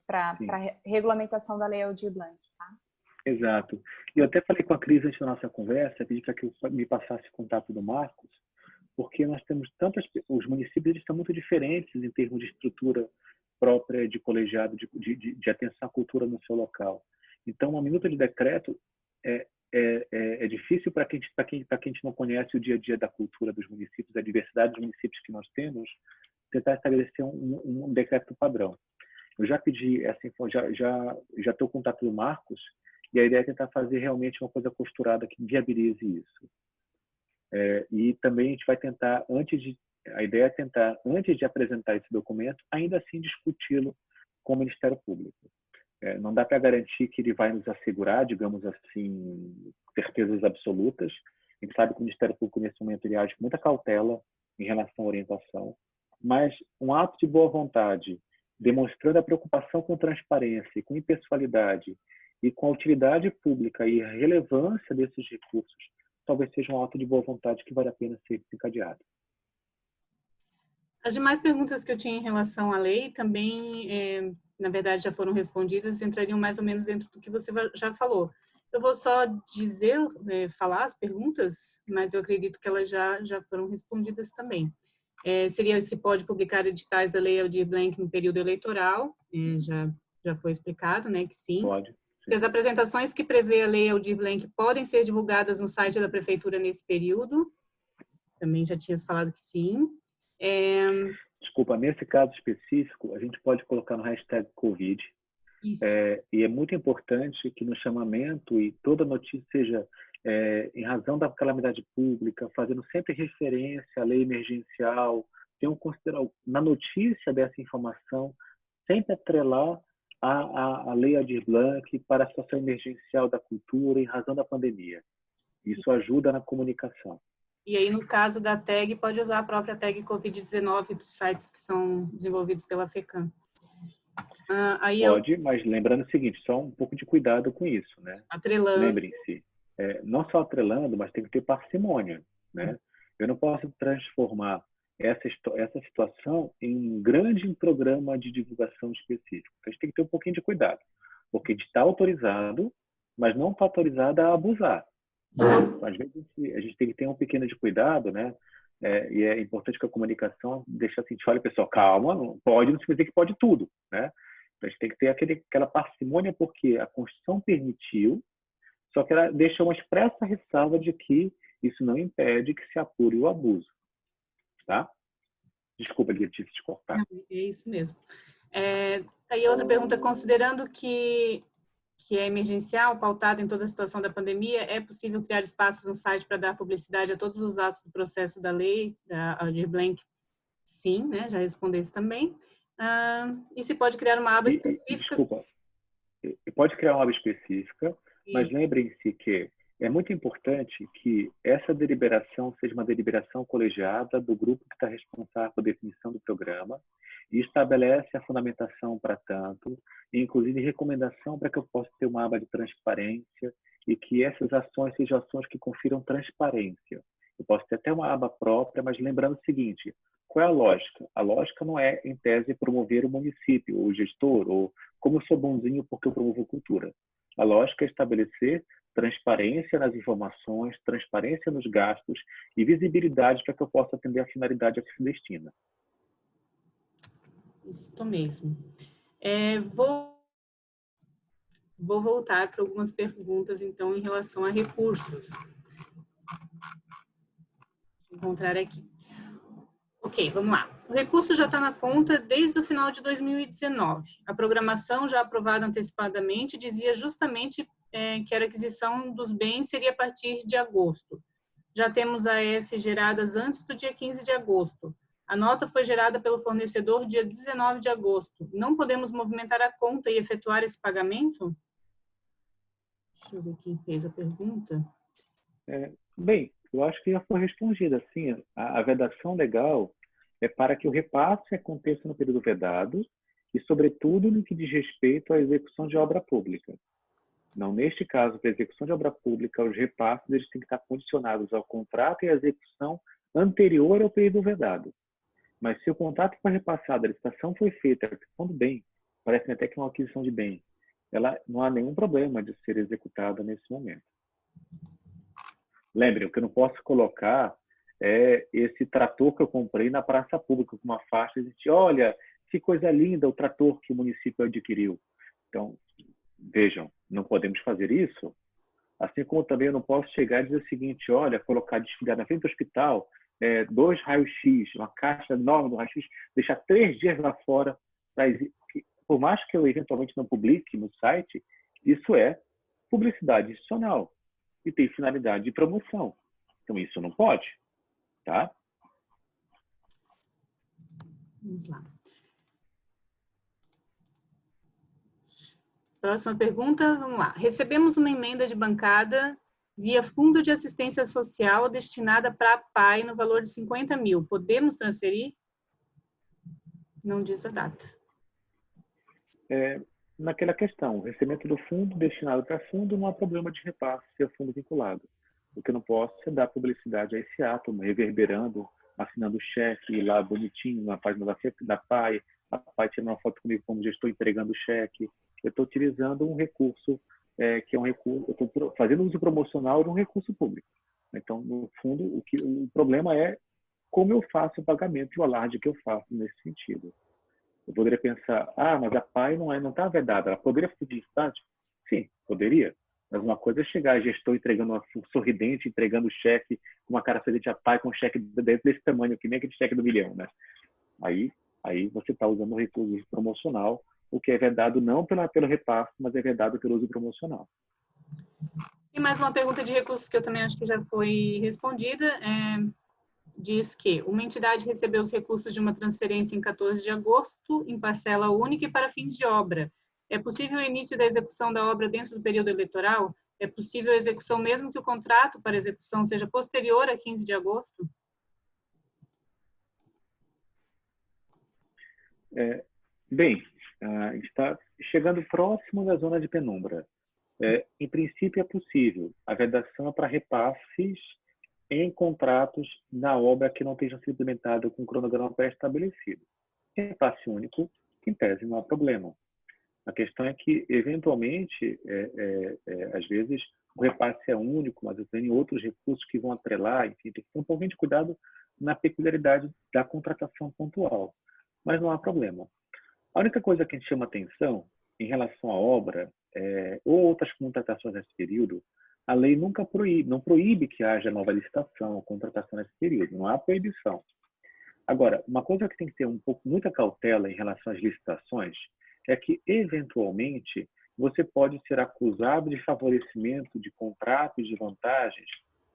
para regulamentação da Lei Aldir Blanc, tá? Exato. E eu até falei com a Cris antes da nossa conversa, pedi para que eu me passasse o contato do Marcos, porque nós temos os municípios eles estão muito diferentes em termos de estrutura própria de colegiado, de atenção à cultura no seu local. Então, uma minuta de decreto é difícil para quem a gente não conhece o dia a dia da cultura dos municípios, a diversidade dos municípios que nós temos, tentar estabelecer um decreto padrão. Eu já pedi já estou com o contato do Marcos, e a ideia é tentar fazer realmente uma coisa costurada que viabilize isso. E também a gente vai tentar, antes de apresentar esse documento, ainda assim discuti-lo com o Ministério Público. Não dá para garantir que ele vai nos assegurar, digamos assim, certezas absolutas. A gente sabe que o Ministério Público, nesse momento, ele age com muita cautela em relação à orientação, mas um ato de boa vontade, demonstrando a preocupação com transparência e com impessoalidade e com a utilidade pública e a relevância desses recursos, talvez seja um ato de boa vontade que vale a pena ser desencadeado. As demais perguntas que eu tinha em relação à lei também, na verdade, já foram respondidas, entrariam mais ou menos dentro do que você já falou. Eu vou só falar as perguntas, mas eu acredito que elas já foram respondidas também. Seria se pode publicar editais da Lei Aldir Blanc no período eleitoral, já foi explicado, né, que sim. Pode. Que as apresentações que prevê a Lei Aldir Blanc podem ser divulgadas no site da Prefeitura nesse período. Também já tinha falado que sim. Desculpa, nesse caso específico, a gente pode colocar no hashtag Covid. E é muito importante que no chamamento e toda notícia seja em razão da calamidade pública, fazendo sempre referência à lei emergencial, na notícia dessa informação, sempre atrelar a Lei Aldir Blanc para a situação emergencial da cultura em razão da pandemia. Isso ajuda na comunicação. E aí, no caso da tag, pode usar a própria tag Covid-19 dos sites que são desenvolvidos pela FECAM. Pode, mas lembrando o seguinte, só um pouco de cuidado com isso, né? Atrelando. Lembrem-se, não só atrelando, mas tem que ter parcimônia, né? Eu não posso transformar essa situação em um grande programa de divulgação específico. A gente tem que ter um pouquinho de cuidado, porque a gente está autorizado, mas não está autorizado a abusar. Às vezes a gente tem que ter um pequeno de cuidado, né? E é importante que a comunicação deixe assim, olha pessoal, calma, não significa que pode tudo, né? Então, a gente tem que ter aquela parcimônia porque a Constituição permitiu, só que ela deixa uma expressa ressalva de que isso não impede que se apure o abuso, tá? Desculpa, Lia, tive que te cortar. Não, é isso mesmo. Aí outra pergunta, considerando que é emergencial, pautado em toda a situação da pandemia, é possível criar espaços no site para dar publicidade a todos os atos do processo da lei, da Aldir Blanc? Sim, né? Já respondi isso também. E se pode criar uma aba específica? Desculpa, pode criar uma aba específica, mas lembrem-se que é muito importante que essa deliberação seja uma deliberação colegiada do grupo que está responsável pela definição do programa e estabelece a fundamentação para tanto, e inclusive recomendação para que eu possa ter uma aba de transparência e que essas ações sejam ações que confiram transparência. Eu posso ter até uma aba própria, mas lembrando o seguinte, qual é a lógica? A lógica não é, em tese, promover o município, ou o gestor, ou como eu sou bonzinho porque eu promovo cultura. A lógica é estabelecer transparência nas informações, transparência nos gastos e visibilidade para que eu possa atender a finalidade a que se destina. Isso mesmo. Vou voltar para algumas perguntas, então, em relação a recursos. Vou encontrar aqui. Ok, vamos lá. O recurso já está na conta desde o final de 2019. A programação, já aprovada antecipadamente, dizia justamente que a aquisição dos bens seria a partir de agosto. Já temos AF geradas antes do dia 15 de agosto. A nota foi gerada pelo fornecedor dia 19 de agosto. Não podemos movimentar a conta e efetuar esse pagamento? Deixa eu ver quem fez a pergunta. Bem, eu acho que já foi respondida. Sim, a vedação legal é para que o repasse aconteça no período vedado e, sobretudo, no que diz respeito à execução de obra pública. Não, neste caso, para a execução de obra pública, os repasses eles têm que estar condicionados ao contrato e à execução anterior ao período vedado. Mas se o contrato foi repassado, a licitação foi feita, a aquisição do bem, parece até que é uma aquisição de bem, ela não há nenhum problema de ser executada nesse momento. Lembrem, o que eu não posso colocar é esse trator que eu comprei na praça pública com uma faixa e dizer, olha, que coisa linda o trator que o município adquiriu. Então, vejam, não podemos fazer isso. Assim como também eu não posso chegar e dizer o seguinte, olha, colocar, desfilar na frente do hospital, 2 raios-x, uma caixa enorme do raio-x, deixar 3 dias lá fora. Por mais que eu eventualmente não publique no site, isso é publicidade institucional e tem finalidade de promoção. Então, isso não pode, tá? Vamos lá. Próxima pergunta, vamos lá. Recebemos uma emenda de bancada via Fundo de Assistência Social destinada para a PAI no valor de 50 mil. Podemos transferir? Não diz a data. Naquela questão, o recebimento do fundo destinado para fundo não há problema de repasse se é fundo vinculado. O que eu não posso é dar publicidade a esse ato, reverberando, assinando o cheque lá bonitinho na página da PAI, a PAI tirando uma foto comigo como gestor entregando o cheque. Eu estou utilizando um recurso que é um recurso, eu estou fazendo uso promocional de um recurso público. Então, no fundo, o problema é como eu faço o pagamento e o alarde que eu faço nesse sentido. Eu poderia pensar, mas a PAI não está vedada, ela poderia pedir estágio? Sim, poderia. Mas uma coisa é chegar, gestor entregando um sorridente, entregando o cheque, com uma cara feliz, a PAI com um cheque desse tamanho, que nem aquele cheque do milhão, né? Aí você está usando o recurso promocional, o que é vedado não pelo repasse, mas é vedado pelo uso promocional. E mais uma pergunta de recursos que eu também acho que já foi respondida. Diz que uma entidade recebeu os recursos de uma transferência em 14 de agosto, em parcela única e para fins de obra. É possível o início da execução da obra dentro do período eleitoral? É possível a execução mesmo que o contrato para execução seja posterior a 15 de agosto? Bem, está chegando próximo da zona de penumbra. Em princípio, é possível. A vedação é para repasses em contratos na obra que não estejam sido implementados com cronograma pré-estabelecido. Repasse único, em tese, não há problema. A questão é que, eventualmente, às vezes, o repasse é único, mas tem outros recursos que vão atrelar, enfim, tem que ter um pouquinho de cuidado na peculiaridade da contratação pontual. Mas não há problema. A única coisa que a gente chama atenção em relação à obra ou outras contratações nesse período, a lei não proíbe que haja nova licitação ou contratação nesse período, não há proibição. Agora, uma coisa que tem que ter muita cautela em relação às licitações é que, eventualmente, você pode ser acusado de favorecimento de contratos de vantagens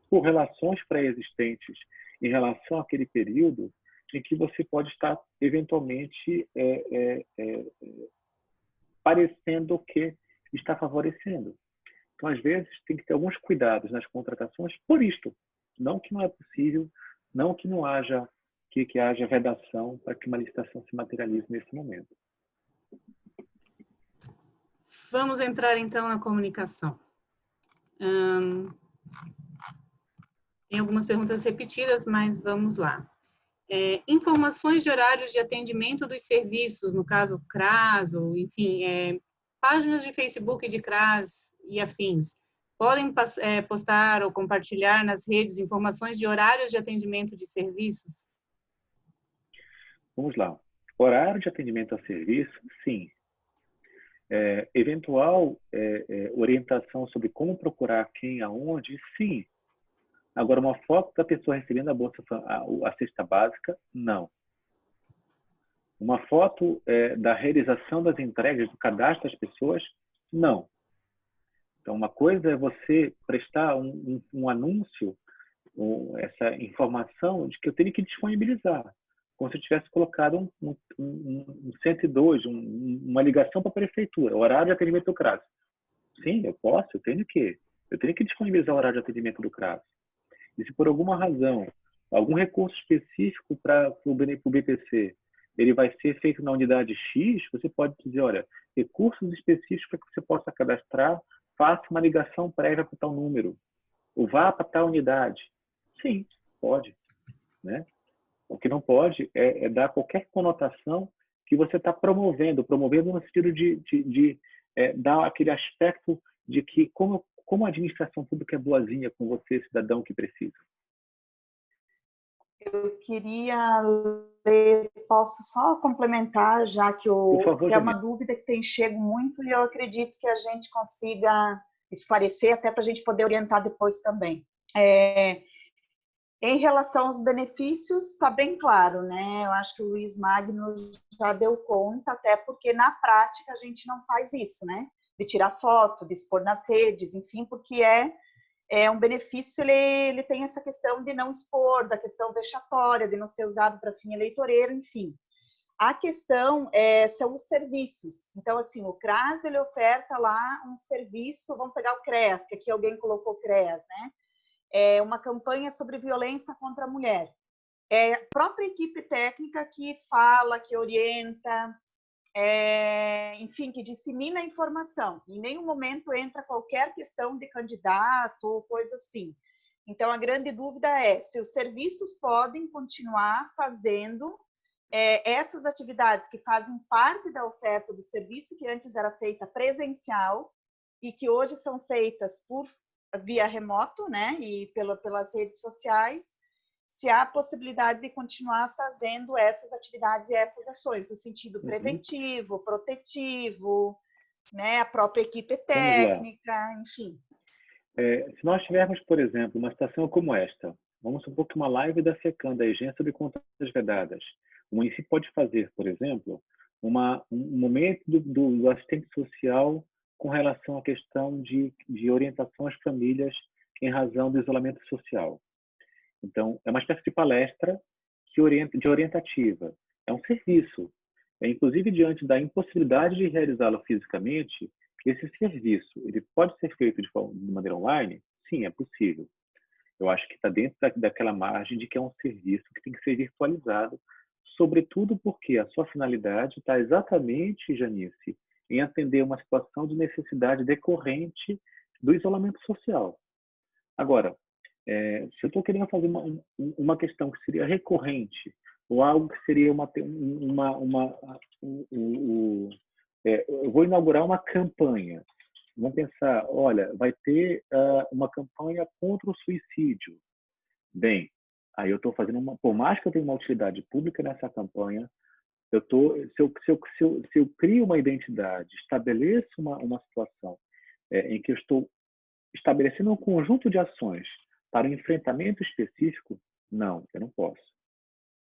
por relações pré-existentes em relação àquele período em que você pode estar, eventualmente, parecendo que está favorecendo. Então, às vezes, tem que ter alguns cuidados nas contratações por isto. Não que não é possível, não que não haja, que haja vedação para que uma licitação se materialize nesse momento. Vamos entrar, então, na comunicação. Tem algumas perguntas repetidas, mas vamos lá. Informações de horários de atendimento dos serviços, no caso CRAS, ou enfim, páginas de Facebook de CRAS e afins, podem postar ou compartilhar nas redes informações de horários de atendimento de serviços? Vamos lá. Horário de atendimento a serviço, sim. Eventual orientação sobre como procurar quem, aonde, sim. Agora, uma foto da pessoa recebendo a cesta básica, não. Uma foto da realização das entregas, do cadastro das pessoas, não. Então, uma coisa é você prestar um anúncio, essa informação de que eu tenho que disponibilizar, como se eu tivesse colocado um 102, uma ligação para a prefeitura, horário de atendimento do CRAS. Sim, eu posso, eu tenho que disponibilizar o horário de atendimento do CRAS. E se por alguma razão, algum recurso específico para o BPC, ele vai ser feito na unidade X, você pode dizer, olha, recursos específicos para que você possa cadastrar, faça uma ligação prévia para tal número, ou vá para tal unidade. Sim, pode. Né? O que não pode é dar qualquer conotação que você está promovendo no sentido de dar aquele aspecto de que como a administração pública é boazinha com você, cidadão que precisa. Eu queria ler, posso só complementar, já que Por favor, que é uma dúvida que tem chego muito e eu acredito que a gente consiga esclarecer, até para a gente poder orientar depois também. Em relação aos benefícios, está bem claro, né? Eu acho que o Luiz Magnus já deu conta, até porque na prática a gente não faz isso, né? De tirar foto, de expor nas redes, enfim, porque um benefício, ele tem essa questão de não expor, da questão vexatória, de não ser usado para fim eleitoreiro, enfim. A questão são os serviços. Então, assim, o CRAS, ele oferta lá um serviço, vamos pegar o CREAS, que aqui alguém colocou CREAS, né? Uma campanha sobre violência contra a mulher. A própria equipe técnica que fala, que orienta, enfim, que dissemina a informação. Em nenhum momento entra qualquer questão de candidato ou coisa assim. Então, a grande dúvida é se os serviços podem continuar fazendo essas atividades que fazem parte da oferta do serviço, que antes era feita presencial e que hoje são feitas via remoto, né, e pelas redes sociais, se há a possibilidade de continuar fazendo essas atividades e essas ações, no sentido preventivo, protetivo, né, a própria equipe técnica, enfim. Se nós tivermos, por exemplo, uma situação como esta, vamos supor que uma live da FECAM, da EGEN, sobre contas vedadas, o município pode fazer, por exemplo, um momento do assistente social com relação à questão de orientação às famílias em razão do isolamento social. Então, é uma espécie de palestra de orientativa. É um serviço. Inclusive, diante da impossibilidade de realizá-lo fisicamente, esse serviço ele pode ser feito de maneira online? Sim, é possível. Eu acho que está dentro daquela margem de que é um serviço que tem que ser virtualizado, sobretudo porque a sua finalidade está exatamente, Janice, em atender uma situação de necessidade decorrente do isolamento social. Agora, se eu estou querendo fazer uma questão que seria recorrente, ou algo que seria eu vou inaugurar uma campanha. Vamos pensar, olha, vai ter uma campanha contra o suicídio. Bem, aí eu estou fazendo por mais que eu tenha uma utilidade pública nessa campanha, se eu crio uma identidade, estabeleço uma situação em que eu estou estabelecendo um conjunto de ações para um enfrentamento específico, não, eu não posso.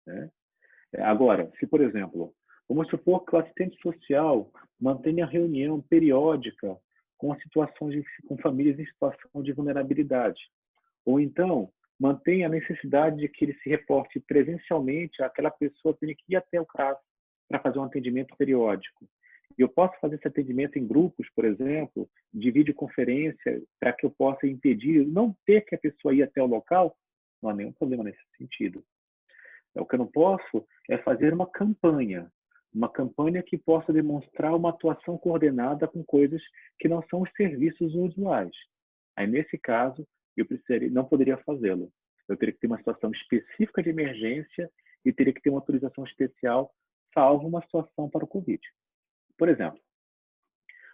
Né? Agora, se, por exemplo, vamos supor que o assistente social mantenha reunião periódica com famílias em situação de vulnerabilidade, ou então mantenha a necessidade de que ele se reporte presencialmente àquela pessoa que tem que ir até o CRAS para fazer um atendimento periódico. E eu posso fazer esse atendimento em grupos, por exemplo, de videoconferência, para que eu possa impedir, não ter que a pessoa ir até o local, não há nenhum problema nesse sentido. O que eu não posso é fazer uma campanha que possa demonstrar uma atuação coordenada com coisas que não são os serviços usuais. Aí, nesse caso, eu não poderia fazê-lo. Eu teria que ter uma situação específica de emergência e teria que ter uma autorização especial, salvo uma situação para o Covid. Por exemplo,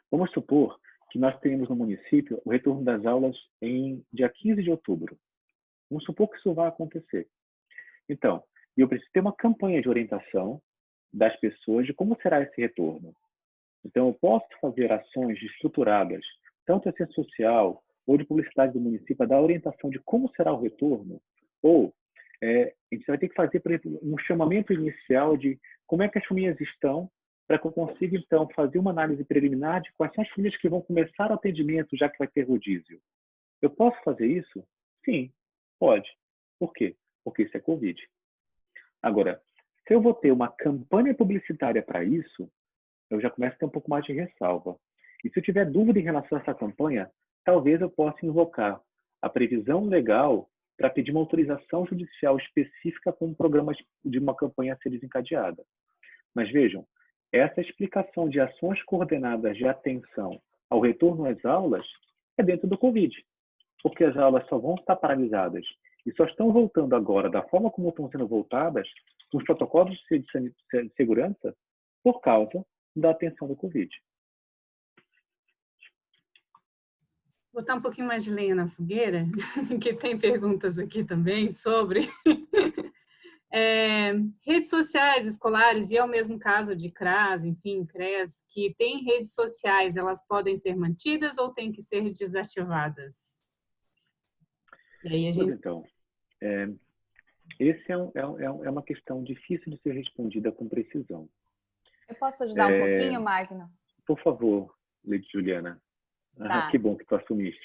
vamos supor que nós tenhamos no município o retorno das aulas em dia 15 de outubro. Vamos supor que isso vai acontecer. Então, eu preciso ter uma campanha de orientação das pessoas de como será esse retorno. Então, eu posso fazer ações estruturadas, tanto em ciência social ou de publicidade do município, a dar orientação de como será o retorno, ou a gente vai ter que fazer, por exemplo, um chamamento inicial de como é que as famílias estão, para que eu consiga, então, fazer uma análise preliminar de quais são as famílias que vão começar o atendimento, já que vai ter rodízio. Eu posso fazer isso? Sim, pode. Por quê? Porque isso é Covid. Agora, se eu vou ter uma campanha publicitária para isso, eu já começo a ter um pouco mais de ressalva. E se eu tiver dúvida em relação a essa campanha, talvez eu possa invocar a previsão legal para pedir uma autorização judicial específica com um programa de uma campanha a ser desencadeada. Mas vejam, essa explicação de ações coordenadas de atenção ao retorno às aulas é dentro do Covid, porque as aulas só vão estar paralisadas e só estão voltando agora da forma como estão sendo voltadas, com os protocolos de segurança, por causa da atenção do Covid. Vou botar um pouquinho mais de lenha na fogueira, que tem perguntas aqui também sobre redes sociais escolares, e é o mesmo caso de CRAS, enfim, CRES, que tem redes sociais, elas podem ser mantidas ou têm que ser desativadas? E aí a gente... Então, esse é uma questão difícil de ser respondida com precisão. Eu posso ajudar um pouquinho, Magno? Por favor, Leite Juliana. Tá. Que bom que tu assumiste.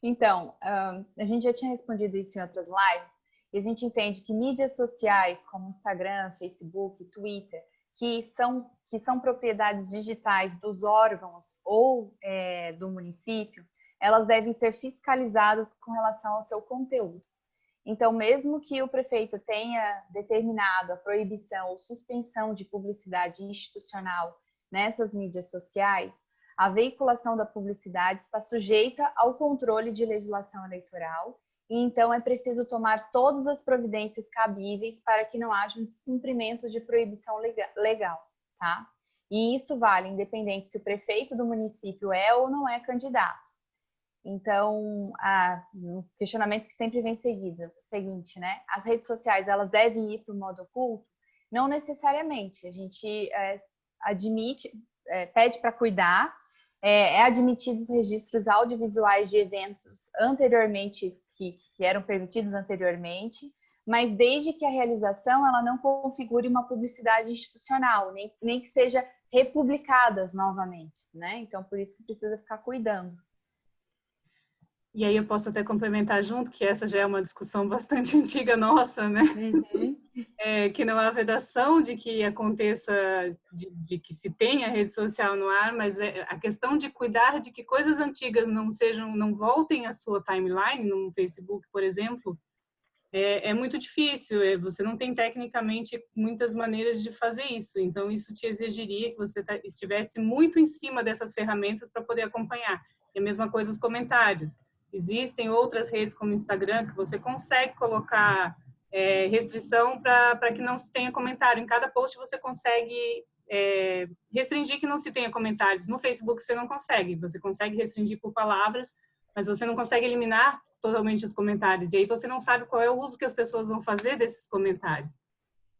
Então, a gente já tinha respondido isso em outras lives, e a gente entende que mídias sociais como Instagram, Facebook, Twitter, que são propriedades digitais dos órgãos ou do município, elas devem ser fiscalizadas com relação ao seu conteúdo. Então, mesmo que o prefeito tenha determinado a proibição ou suspensão de publicidade institucional nessas mídias sociais, a veiculação da publicidade está sujeita ao controle de legislação eleitoral e, então, é preciso tomar todas as providências cabíveis para que não haja um descumprimento de proibição legal, tá? E isso vale independente se o prefeito do município é ou não é candidato. Então, o questionamento que sempre vem seguido, o seguinte, né? As redes sociais, elas devem ir para o modo oculto? Não necessariamente. A gente admite, pede para cuidar, admitido os registros audiovisuais de eventos anteriormente, que eram permitidos anteriormente, mas desde que a realização ela não configure uma publicidade institucional, nem que seja republicadas novamente, né? Então, por isso que precisa ficar cuidando. E aí eu posso até complementar junto, que essa já é uma discussão bastante antiga nossa, né? Uhum. Que não há vedação de que aconteça, de que se tenha rede social no ar, mas a questão de cuidar de que coisas antigas não voltem à sua timeline, no Facebook, por exemplo, é muito difícil. Você não tem tecnicamente muitas maneiras de fazer isso. Então, isso te exigiria que você estivesse muito em cima dessas ferramentas para poder acompanhar. E a mesma coisa os comentários. Existem outras redes como o Instagram que você consegue colocar restrição para que não se tenha comentário. Em cada post você consegue restringir que não se tenha comentários. No Facebook você não consegue. Você consegue restringir por palavras, mas você não consegue eliminar totalmente os comentários. E aí você não sabe qual é o uso que as pessoas vão fazer desses comentários.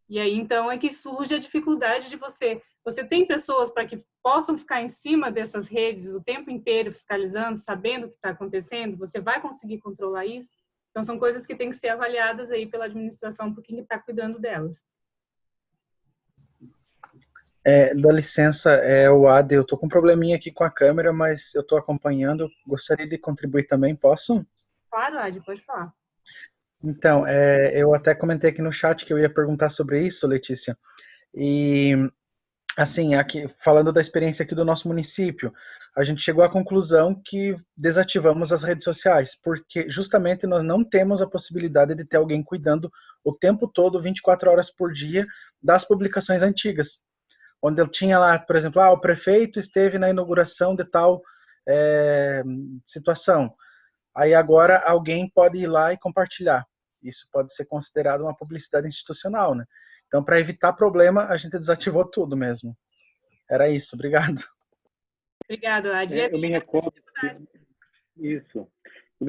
E aí, então, é que surge a dificuldade de você tem pessoas para que possam ficar em cima dessas redes o tempo inteiro, fiscalizando, sabendo o que está acontecendo, você vai conseguir controlar isso? Então, são coisas que têm que ser avaliadas aí pela administração, por quem está cuidando delas. Dá licença, o Ade, eu estou com um probleminha aqui com a câmera, mas eu estou acompanhando, gostaria de contribuir também, posso? Claro, Ade, pode falar. Então, eu até comentei aqui no chat que eu ia perguntar sobre isso, Letícia, e assim, aqui, falando da experiência aqui do nosso município, a gente chegou à conclusão que desativamos as redes sociais, porque justamente nós não temos a possibilidade de ter alguém cuidando o tempo todo, 24 horas por dia, das publicações antigas, onde eu tinha lá, por exemplo, o prefeito esteve na inauguração de tal situação, aí agora alguém pode ir lá e compartilhar. Isso pode ser considerado uma publicidade institucional, né? Então, para evitar problema, a gente desativou tudo mesmo. Era isso, obrigado. Obrigado, Adi. Eu me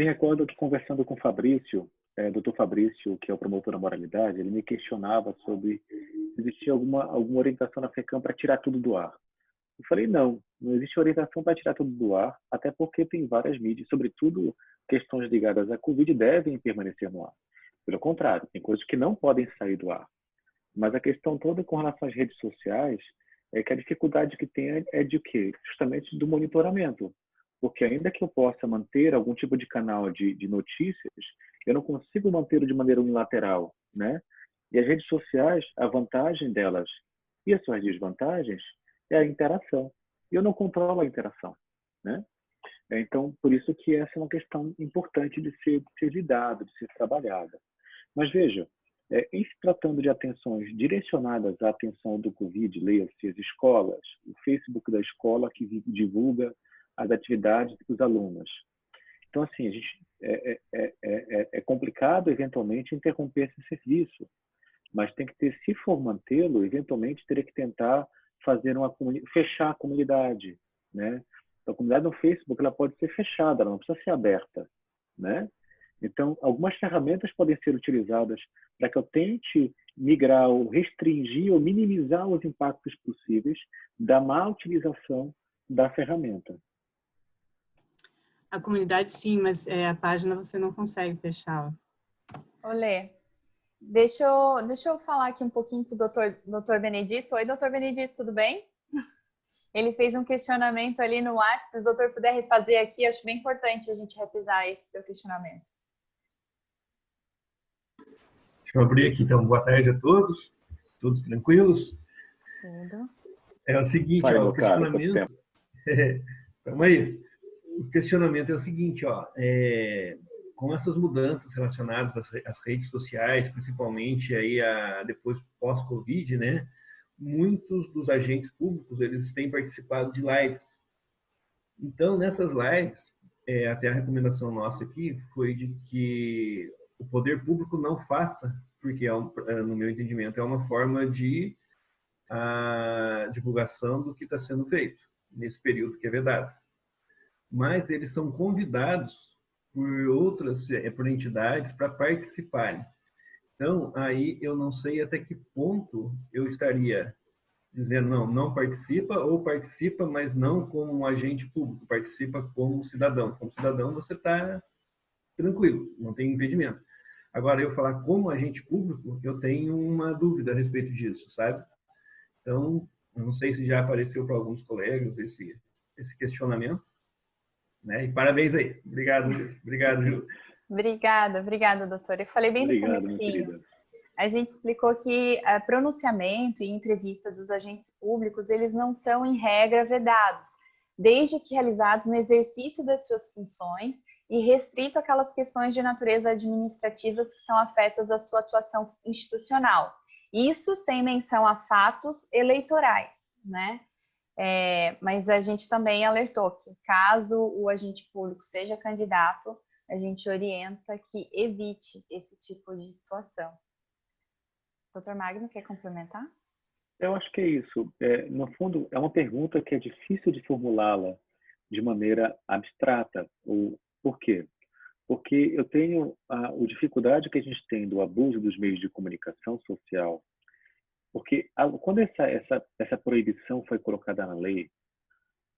recordo que conversando com o Fabrício, Dr. Fabrício, que é o promotor da moralidade, ele me questionava sobre se existia alguma orientação na FECAM para tirar tudo do ar. Eu falei, não existe orientação para tirar tudo do ar, até porque tem várias mídias, sobretudo questões ligadas à Covid, devem permanecer no ar. Pelo contrário, tem coisas que não podem sair do ar. Mas a questão toda com relação às redes sociais é que a dificuldade que tem é de quê? Justamente do monitoramento. Porque ainda que eu possa manter algum tipo de canal de notícias, eu não consigo mantê-lo de maneira unilateral, né? E as redes sociais, a vantagem delas e as suas desvantagens é a interação. E eu não controlo a interação, né? Então, por isso que essa é uma questão importante de ser lidada, de ser trabalhada. Mas veja, em se tratando de atenções direcionadas à atenção do Covid, leia-se as escolas, o Facebook da escola que divulga as atividades dos alunos. Então, assim, a gente, é complicado, eventualmente, interromper esse serviço, mas tem que ter, se for mantê-lo, eventualmente teria que tentar fazer fechar a comunidade, né? Então, a comunidade no Facebook ela pode ser fechada, ela não precisa ser aberta, né? Então, algumas ferramentas podem ser utilizadas para que eu tente migrar ou restringir ou minimizar os impactos possíveis da má utilização da ferramenta. A comunidade sim, mas a página você não consegue fechá-la. Olê, deixa eu falar aqui um pouquinho com o doutor Benedito. Oi, doutor Benedito, tudo bem? Ele fez um questionamento ali no WhatsApp. Se o doutor puder refazer aqui, acho bem importante a gente revisar esse seu questionamento. Deixa eu abrir aqui, então. Boa tarde a todos. Todos tranquilos? Tudo. É o seguinte, ó, o questionamento... Calma aí. O questionamento é o seguinte, ó. Com essas mudanças relacionadas às redes sociais, principalmente aí depois pós-Covid, né? Muitos dos agentes públicos, eles têm participado de lives. Então, nessas lives, até a recomendação nossa aqui foi de que o poder público não faça, porque, no meu entendimento, é uma forma de divulgação do que está sendo feito nesse período que é vedado. Mas eles são convidados por entidades para participarem. Então, aí eu não sei até que ponto eu estaria dizendo não participa, ou participa, mas não como um agente público, participa como cidadão. Como cidadão você está tranquilo, não tem impedimento. Agora, eu falar como agente público, eu tenho uma dúvida a respeito disso, sabe? Então, eu não sei se já apareceu para alguns colegas esse questionamento, né? E parabéns aí. Obrigado, Luiz. Obrigado, Ju. Obrigada, doutor. Eu falei bem no comecinho. A gente explicou que pronunciamento e entrevista dos agentes públicos, eles não são, em regra, vedados, desde que realizados no exercício das suas funções e restrito àquelas questões de natureza administrativas que são afetas à sua atuação institucional. Isso sem menção a fatos eleitorais, né? Mas a gente também alertou que, caso o agente público seja candidato, a gente orienta que evite esse tipo de situação. Doutor Magno, quer complementar? Eu acho que é isso. No fundo, é uma pergunta que é difícil de formulá-la de maneira abstrata. Por quê? Porque eu tenho a dificuldade que a gente tem do abuso dos meios de comunicação social, porque quando essa proibição foi colocada na lei,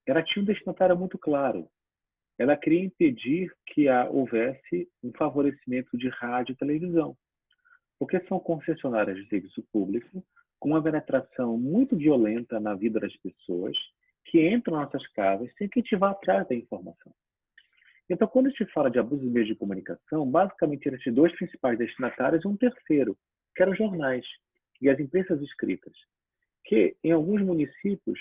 ela tinha um destinatário muito claro. Ela queria impedir que houvesse um favorecimento de rádio e televisão, porque são concessionárias de serviço público com uma penetração muito violenta na vida das pessoas que entram nas nossas casas sem que a gente vá atrás da informação. Então, quando a gente fala de abuso de meios de comunicação, basicamente esses dois principais destinatários e um terceiro, que eram os jornais e as imprensas escritas, que em alguns municípios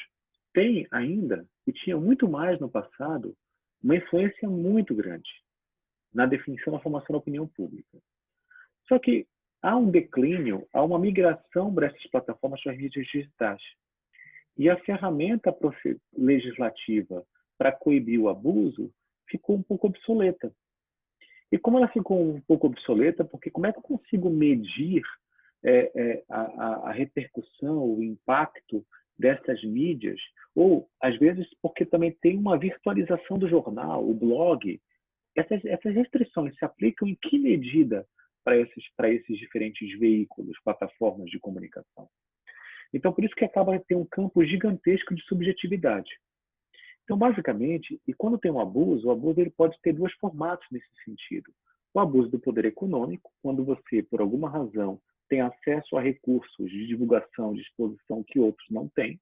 têm ainda, e tinha muito mais no passado, uma influência muito grande na definição da formação da opinião pública. Só que há um declínio, há uma migração para essas plataformas para as mídias digitais. E a ferramenta legislativa para coibir o abuso ficou um pouco obsoleta. E como ela ficou um pouco obsoleta, porque como é que eu consigo medir a repercussão, o impacto dessas mídias? Ou, às vezes, porque também tem uma virtualização do jornal, o blog. Essas restrições se aplicam em que medida para esses diferentes veículos, plataformas de comunicação? Então, por isso que acaba ter um campo gigantesco de subjetividade. Então, basicamente, e quando tem um abuso, o abuso ele pode ter dois formatos nesse sentido. O abuso do poder econômico, quando você, por alguma razão, tem acesso a recursos de divulgação, de exposição que outros não têm,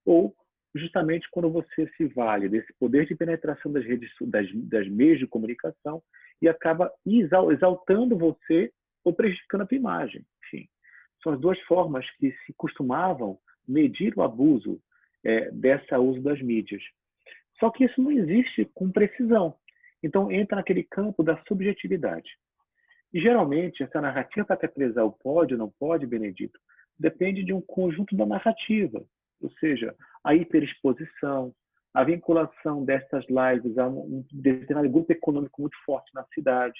ou justamente quando você se vale desse poder de penetração das redes, das meios de comunicação e acaba exaltando você ou prejudicando a tua imagem. Enfim, são as duas formas que se costumavam medir o abuso desse uso das mídias. Só que isso não existe com precisão. Então, entra naquele campo da subjetividade. E, geralmente, essa narrativa para caracterizar o pode ou não pode, Benedito, depende de um conjunto da narrativa. Ou seja, a hiperexposição, a vinculação dessas lives a um determinado grupo econômico muito forte na cidade,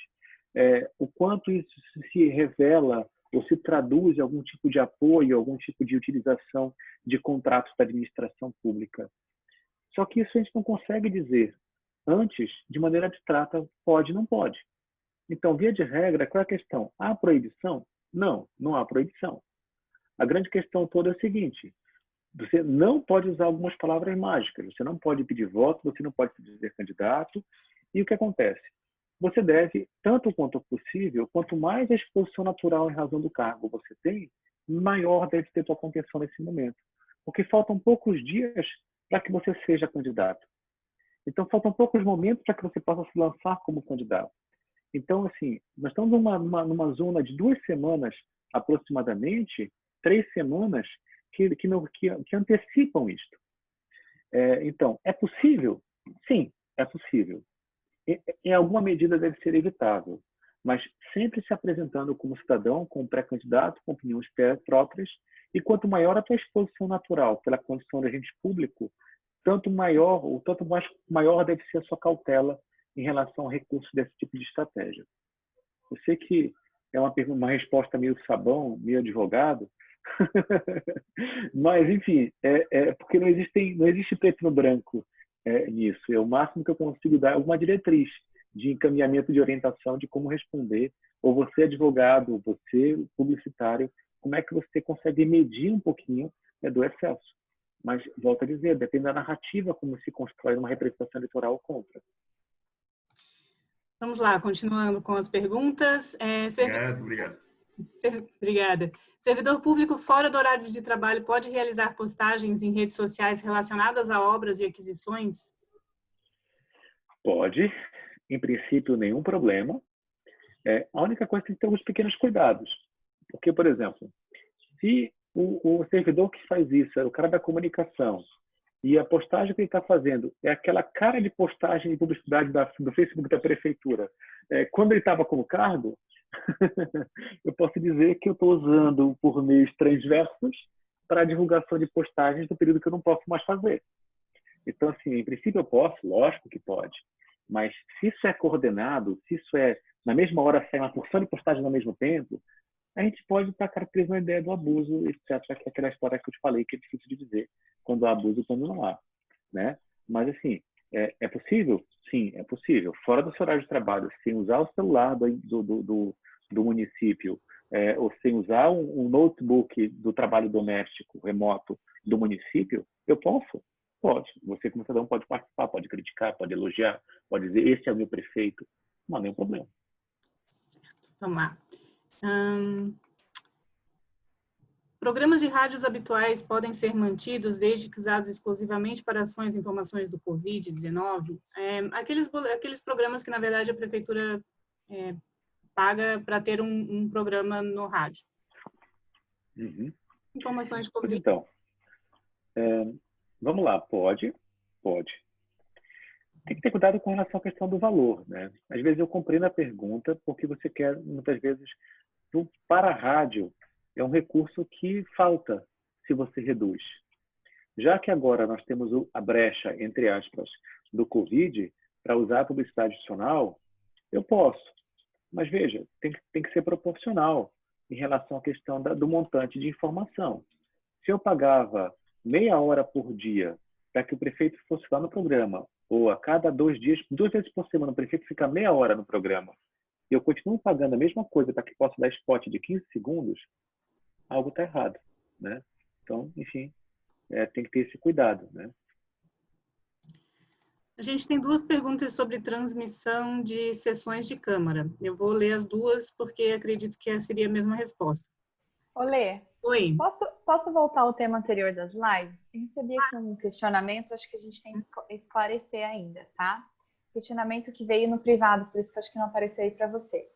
o quanto isso se revela ou se traduz em algum tipo de apoio, algum tipo de utilização de contratos da administração pública. Só que isso a gente não consegue dizer antes, de maneira abstrata, pode ou não pode. Então, via de regra, qual é a questão? Há proibição? Não, não há proibição. A grande questão toda é a seguinte: você não pode usar algumas palavras mágicas, você não pode pedir voto, você não pode se dizer candidato. E o que acontece? Você deve, tanto quanto possível, quanto mais a exposição natural em razão do cargo você tem, maior deve ter sua contenção nesse momento. Porque faltam poucos dias para que você seja candidato. Então, faltam poucos momentos para que você possa se lançar como candidato. Então, assim, nós estamos numa zona de 2 semanas, aproximadamente, 3 semanas, que antecipam isto. Então, é possível? Sim, é possível. Em alguma medida deve ser evitável, mas sempre se apresentando como cidadão, como pré-candidato, com opiniões próprias, e quanto maior a tua exposição natural pela condição de agente público, tanto maior deve ser a sua cautela em relação a recursos desse tipo de estratégia. Eu sei que é uma resposta meio sabão, meio advogado, mas, enfim, porque não existe preto no branco nisso. É o máximo que eu consigo dar alguma diretriz de encaminhamento de orientação de como responder, ou você advogado, ou você publicitário, como é que você consegue medir um pouquinho do excesso. Mas, volto a dizer, depende da narrativa como se constrói uma representação eleitoral contra. Vamos lá, continuando com as perguntas. Obrigado. Obrigada. Servidor público fora do horário de trabalho pode realizar postagens em redes sociais relacionadas a obras e aquisições? Pode. Em princípio, nenhum problema. A única coisa é que tem que ter alguns pequenos cuidados. Porque, por exemplo, se o servidor que faz isso é o cara da comunicação e a postagem que ele está fazendo é aquela cara de postagem de publicidade do Facebook da prefeitura, quando ele estava como cargo, eu posso dizer que eu estou usando por meios transversos para a divulgação de postagens do período que eu não posso mais fazer. Então, assim, em princípio eu posso, lógico que pode, mas se isso é coordenado, se isso na mesma hora sai uma porção de postagens ao mesmo tempo, a gente pode estar caracterizando a ideia do abuso, etc., que é aquela história que eu te falei, que é difícil de dizer quando há abuso e quando não há, né? Mas, assim, é possível? Sim, é possível. Fora do seu horário de trabalho, sem usar o celular do município, ou sem usar um notebook do trabalho doméstico remoto do município, eu posso? Pode. Você, como cidadão, pode participar, pode criticar, pode elogiar, pode dizer, esse é o meu prefeito. Não há nenhum problema. Certo. Vamos lá. Programas de rádios habituais podem ser mantidos desde que usados exclusivamente para ações e informações do Covid-19? Aqueles programas que, na verdade, a prefeitura paga para ter um programa no rádio. Uhum. Informações de Covid. Então, vamos lá, pode. Tem que ter cuidado com relação à questão do valor, né? Às vezes eu compreendo a pergunta porque você quer, muitas vezes, para a rádio, é um recurso que falta se você reduz. Já que agora nós temos a brecha, entre aspas, do Covid, para usar a publicidade adicional, eu posso. Mas veja, tem que ser proporcional em relação à questão do montante de informação. Se eu pagava meia hora por dia para que o prefeito fosse lá no programa, ou a cada 2 dias, 2 vezes por semana, o prefeito fica meia hora no programa, e eu continuo pagando a mesma coisa para que possa dar spot de 15 segundos, algo está errado, né? Então, enfim, tem que ter esse cuidado, né? A gente tem duas perguntas sobre transmissão de sessões de Câmara. Eu vou ler as duas porque acredito que seria a mesma resposta. Olê, Oi. posso voltar ao tema anterior das lives? Eu recebi aqui um questionamento, acho que a gente tem que esclarecer ainda, tá? Questionamento que veio no privado, por isso que acho que não apareceu aí para você.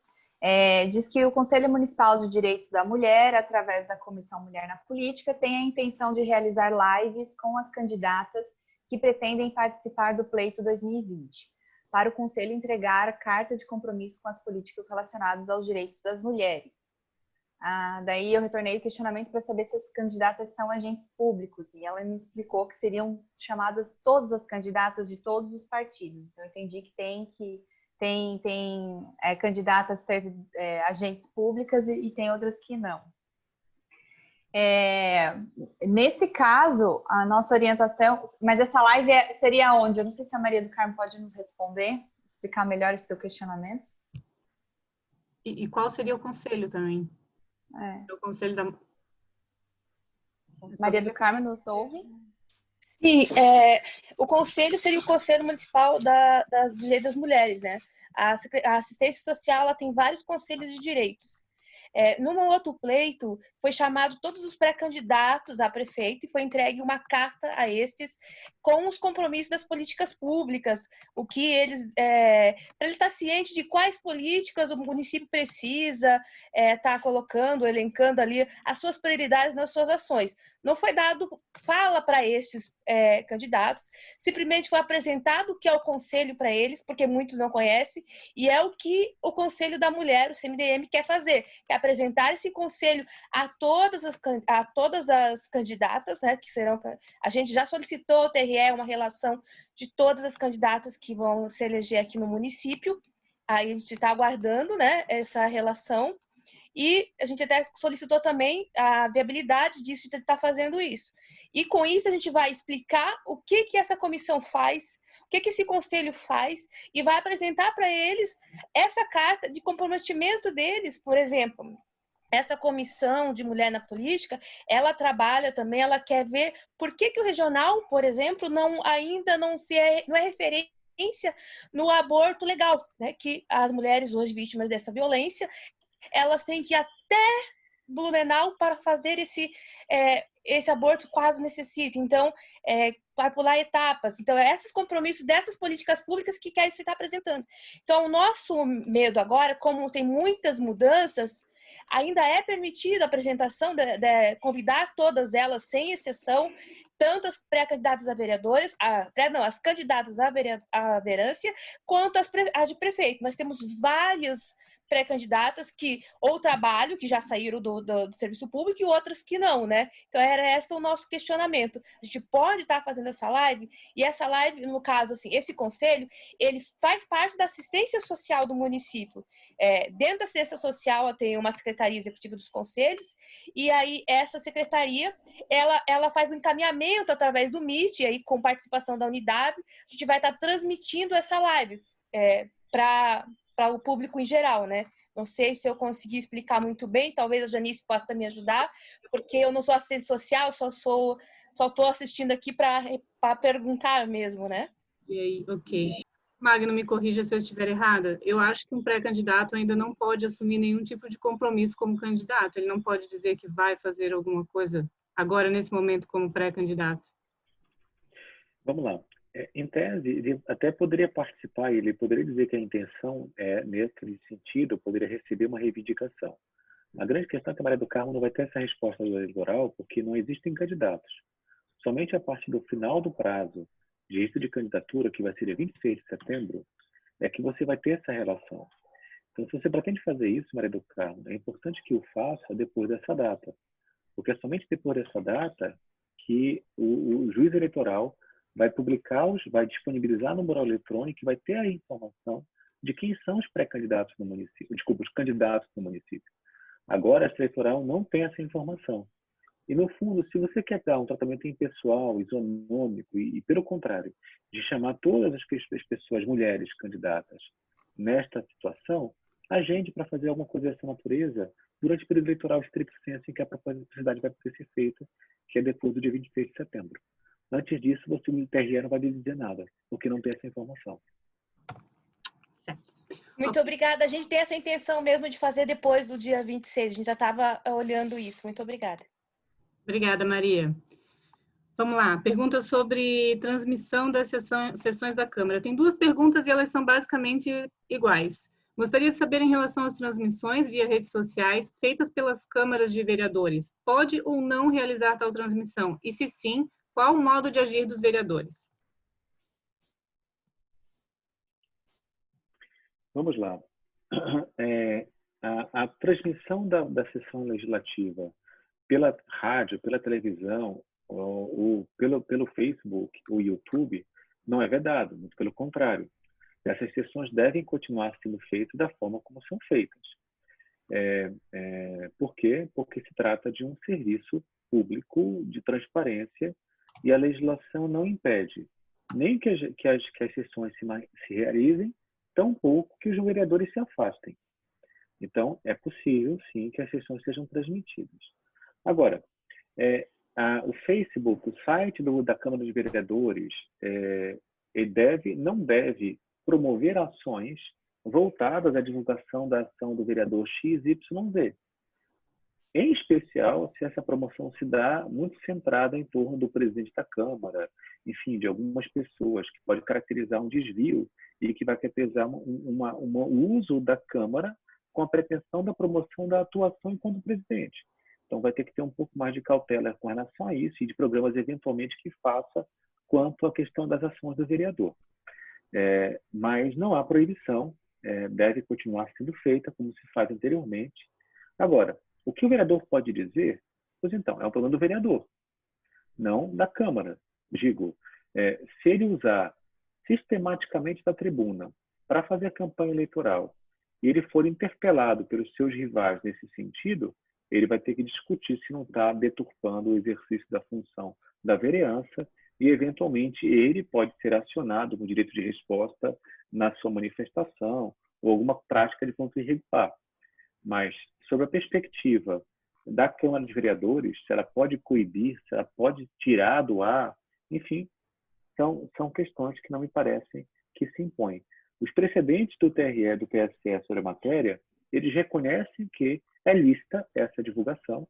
Diz que o Conselho Municipal de Direitos da Mulher, através da Comissão Mulher na Política, tem a intenção de realizar lives com as candidatas que pretendem participar do Pleito 2020, para o Conselho entregar a carta de compromisso com as políticas relacionadas aos direitos das mulheres. Daí eu retornei o questionamento para saber se as candidatas são agentes públicos, e ela me explicou que seriam chamadas todas as candidatas de todos os partidos. Então, eu entendi que tem candidatas a ser agentes públicas e tem outras que não. Nesse caso, a nossa orientação... Mas essa live seria onde? Eu não sei se a Maria do Carmo pode nos responder, explicar melhor esse teu questionamento. E qual seria o conselho também? O conselho da... Maria do Carmo nos ouve? Sim, o conselho seria o Conselho Municipal das Direitos das Mulheres, né? A assistência social ela tem vários conselhos de direitos. Num outro pleito, foi chamado todos os pré-candidatos a prefeito e foi entregue uma carta a estes com os compromissos das políticas públicas, o que eles, para eles estar cientes de quais políticas o município precisa estar colocando, elencando ali as suas prioridades nas suas ações. Não foi dado fala para estes candidatos, simplesmente foi apresentado o que é o conselho para eles, porque muitos não conhecem, e é o que o Conselho da Mulher, o CMDM, quer fazer, que é apresentar esse conselho a todas as candidatas, né, que serão... A gente já solicitou ao TRE uma relação de todas as candidatas que vão se eleger aqui no município, aí a gente está aguardando, né, essa relação, e a gente até solicitou também a viabilidade disso, de estar fazendo isso. E com isso a gente vai explicar o que essa comissão faz, o que esse conselho faz, e vai apresentar para eles essa carta de comprometimento deles. Por exemplo, essa comissão de mulher na política, ela trabalha também, ela quer ver por que o regional, por exemplo, ainda não é referência no aborto legal, né? Que as mulheres hoje vítimas dessa violência, elas têm que ir até Blumenau para fazer esse aborto caso necessite. Então, vai pular etapas. Então, esses compromissos dessas políticas públicas que quer se estar apresentando. Então, o nosso medo agora, como tem muitas mudanças, ainda é permitido a apresentação, convidar todas elas, sem exceção, tanto as pré-candidatas a vereadores, as candidatas à vereança, quanto as de prefeito. Nós temos várias pré-candidatas que ou trabalham, que já saíram do serviço público, e outras que não, né? Então, era esse o nosso questionamento. A gente pode estar fazendo essa live, e essa live, no caso, assim, esse conselho, ele faz parte da assistência social do município. Dentro da assistência social, tem uma secretaria executiva dos conselhos, e aí essa secretaria, ela faz um encaminhamento através do Meet, e aí com participação da unidade, a gente vai estar transmitindo essa live para o público em geral, né? Não sei se eu consegui explicar muito bem, talvez a Janice possa me ajudar, porque eu não sou assistente social, só estou assistindo aqui para perguntar mesmo, né? E aí, ok. Magno, me corrija se eu estiver errada. Eu acho que um pré-candidato ainda não pode assumir nenhum tipo de compromisso como candidato. Ele não pode dizer que vai fazer alguma coisa agora, nesse momento, como pré-candidato. Vamos lá. Em tese, ele até poderia participar, ele poderia dizer que a intenção nesse sentido, poderia receber uma reivindicação. A grande questão é que a Maria do Carmo não vai ter essa resposta do eleitoral, porque não existem candidatos. Somente a partir do final do prazo de registro de candidatura, que vai ser dia 26 de setembro, é que você vai ter essa relação. Então, se você pretende fazer isso, Maria do Carmo, é importante que o faça depois dessa data, porque é somente depois dessa data que o juiz eleitoral vai vai disponibilizar no mural eletrônico e vai ter a informação de quem são os pré-candidatos no município, os candidatos no município. Agora, a essa eleitoral não tem essa informação. E, no fundo, se você quer dar um tratamento impessoal, isonômico, e pelo contrário, de chamar todas as pessoas, mulheres candidatas, nesta situação, agende para fazer alguma coisa dessa natureza durante o período eleitoral estricto sensu em que a publicidade vai poder ser feita, que é depois do dia 26 de setembro. Antes disso, o TRE não vai dizer nada, porque não tem essa informação. Certo. Muito obrigada. A gente tem essa intenção mesmo de fazer depois do dia 26. A gente já estava olhando isso. Muito obrigada. Obrigada, Maria. Vamos lá, pergunta sobre transmissão das sessões da Câmara. Tem duas perguntas e elas são basicamente iguais. Gostaria de saber em relação às transmissões via redes sociais feitas pelas câmaras de vereadores. Pode ou não realizar tal transmissão? E se sim, qual o modo de agir dos vereadores? Vamos lá. A transmissão da sessão legislativa pela rádio, pela televisão, ou pelo Facebook, ou YouTube, não é vedado, muito pelo contrário. Essas sessões devem continuar sendo feitas da forma como são feitas. Por quê? Porque se trata de um serviço público de transparência e a legislação não impede nem que as sessões se realizem, tampouco que os vereadores se afastem. Então, é possível, sim, que as sessões sejam transmitidas. Agora, o Facebook, o site da Câmara dos Vereadores, não deve promover ações voltadas à divulgação da ação do vereador XYZ. Em especial, se essa promoção se dá muito centrada em torno do presidente da Câmara, enfim, de algumas pessoas, que pode caracterizar um desvio e que vai caracterizar um uso da Câmara com a pretensão da promoção da atuação enquanto presidente. Então, vai ter que ter um pouco mais de cautela com relação a isso e de programas, eventualmente, que faça quanto à questão das ações do vereador. Mas não há proibição, deve continuar sendo feita como se faz anteriormente. Agora, o que o vereador pode dizer? Pois então, é um problema do vereador, não da Câmara. Digo, se ele usar sistematicamente da tribuna para fazer a campanha eleitoral e ele for interpelado pelos seus rivais nesse sentido, ele vai ter que discutir se não está deturpando o exercício da função da vereança e, eventualmente, ele pode ser acionado com direito de resposta na sua manifestação ou alguma prática de ponto irregular. Mas, sobre a perspectiva da Câmara de Vereadores, se ela pode coibir, se ela pode tirar do ar, enfim, são questões que não me parecem que se impõem. Os precedentes do TRE e do TSE sobre a matéria, eles reconhecem que é lícita essa divulgação,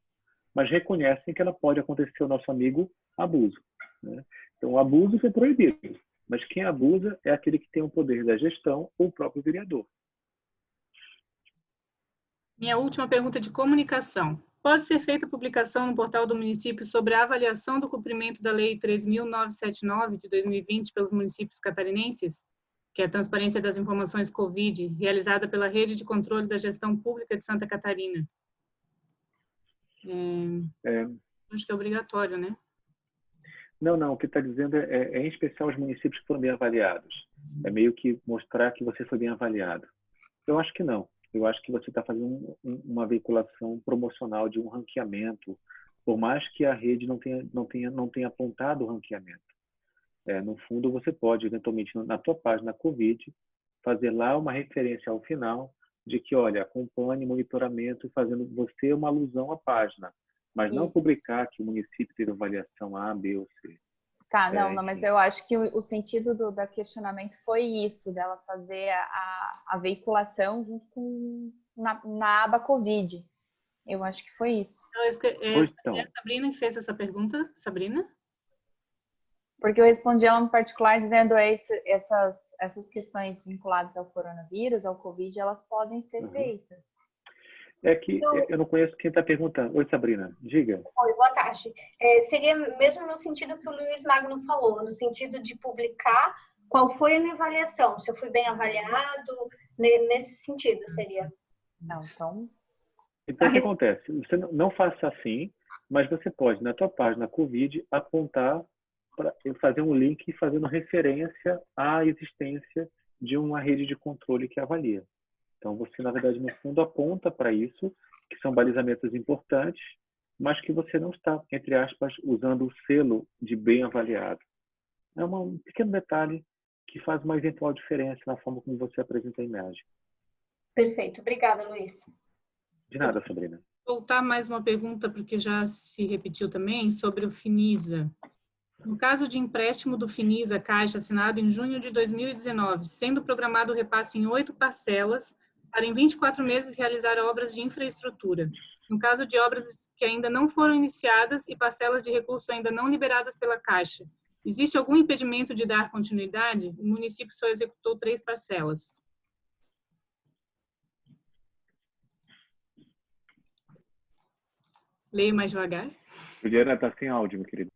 mas reconhecem que ela pode acontecer ao nosso amigo abuso, né? Então, o abuso é proibido, mas quem abusa é aquele que tem o poder da gestão ou o próprio vereador. Minha última pergunta de comunicação. Pode ser feita publicação no portal do município sobre a avaliação do cumprimento da Lei 3.979 de 2020 pelos municípios catarinenses, que é a transparência das informações COVID, realizada pela Rede de Controle da Gestão Pública de Santa Catarina? Acho que é obrigatório, né? Não, o que está dizendo em especial os municípios que foram bem avaliados. É meio que mostrar que você foi bem avaliado. Eu acho que não. Eu acho que você está fazendo uma veiculação promocional de um ranqueamento, por mais que a rede não tenha apontado o ranqueamento. No fundo, você pode, eventualmente, na tua página Covid, fazer lá uma referência ao final de que, olha, acompanhe monitoramento, fazendo você uma alusão à página, mas não publicar que o município teve avaliação A, B ou C. Tá, não, mas eu acho que o sentido do questionamento foi isso, dela fazer a veiculação junto com na aba Covid. Eu acho que foi isso. É a Sabrina que fez essa pergunta, Sabrina? Porque eu respondi ela no particular dizendo essas questões vinculadas ao coronavírus, ao Covid, elas podem ser feitas. É que eu não conheço quem está perguntando. Oi, Sabrina, diga. Oi, boa tarde. Seria mesmo no sentido que o Luiz Magno falou, no sentido de publicar qual foi a minha avaliação, se eu fui bem avaliado, nesse sentido seria. Não, então... Então, o que acontece? Você não faça assim, mas você pode, na tua página Covid, apontar, fazer um link fazendo referência à existência de uma rede de controle que avalia. Então, você, na verdade, no fundo, aponta para isso, que são balizamentos importantes, mas que você não está, entre aspas, usando o selo de bem avaliado. É um pequeno detalhe que faz uma eventual diferença na forma como você apresenta a imagem. Perfeito. Obrigada, Luiz. De nada, Sabrina. Voltar mais uma pergunta, porque já se repetiu também, sobre o Finisa. No caso de empréstimo do Finisa Caixa assinado em junho de 2019, sendo programado o repasse em 8 parcelas, para em 24 meses realizar obras de infraestrutura. No caso de obras que ainda não foram iniciadas e parcelas de recurso ainda não liberadas pela Caixa, existe algum impedimento de dar continuidade? O município só executou 3 parcelas. Leio mais devagar. Juliana, está sem áudio, meu querido.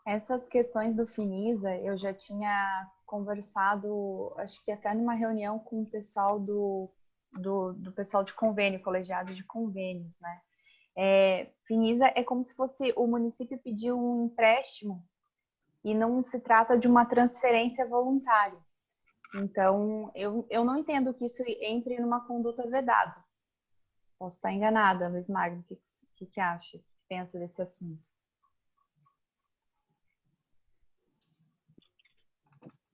Essas questões do Finisa, eu já tinha conversado, acho que até numa reunião com o pessoal do pessoal de convênio, colegiado de convênios, né? Finisa é como se fosse o município pedir um empréstimo e não se trata de uma transferência voluntária. Então, eu não entendo que isso entre numa conduta vedada. Posso estar enganada, Luiz Magno, o que acha? O que pensa desse assunto?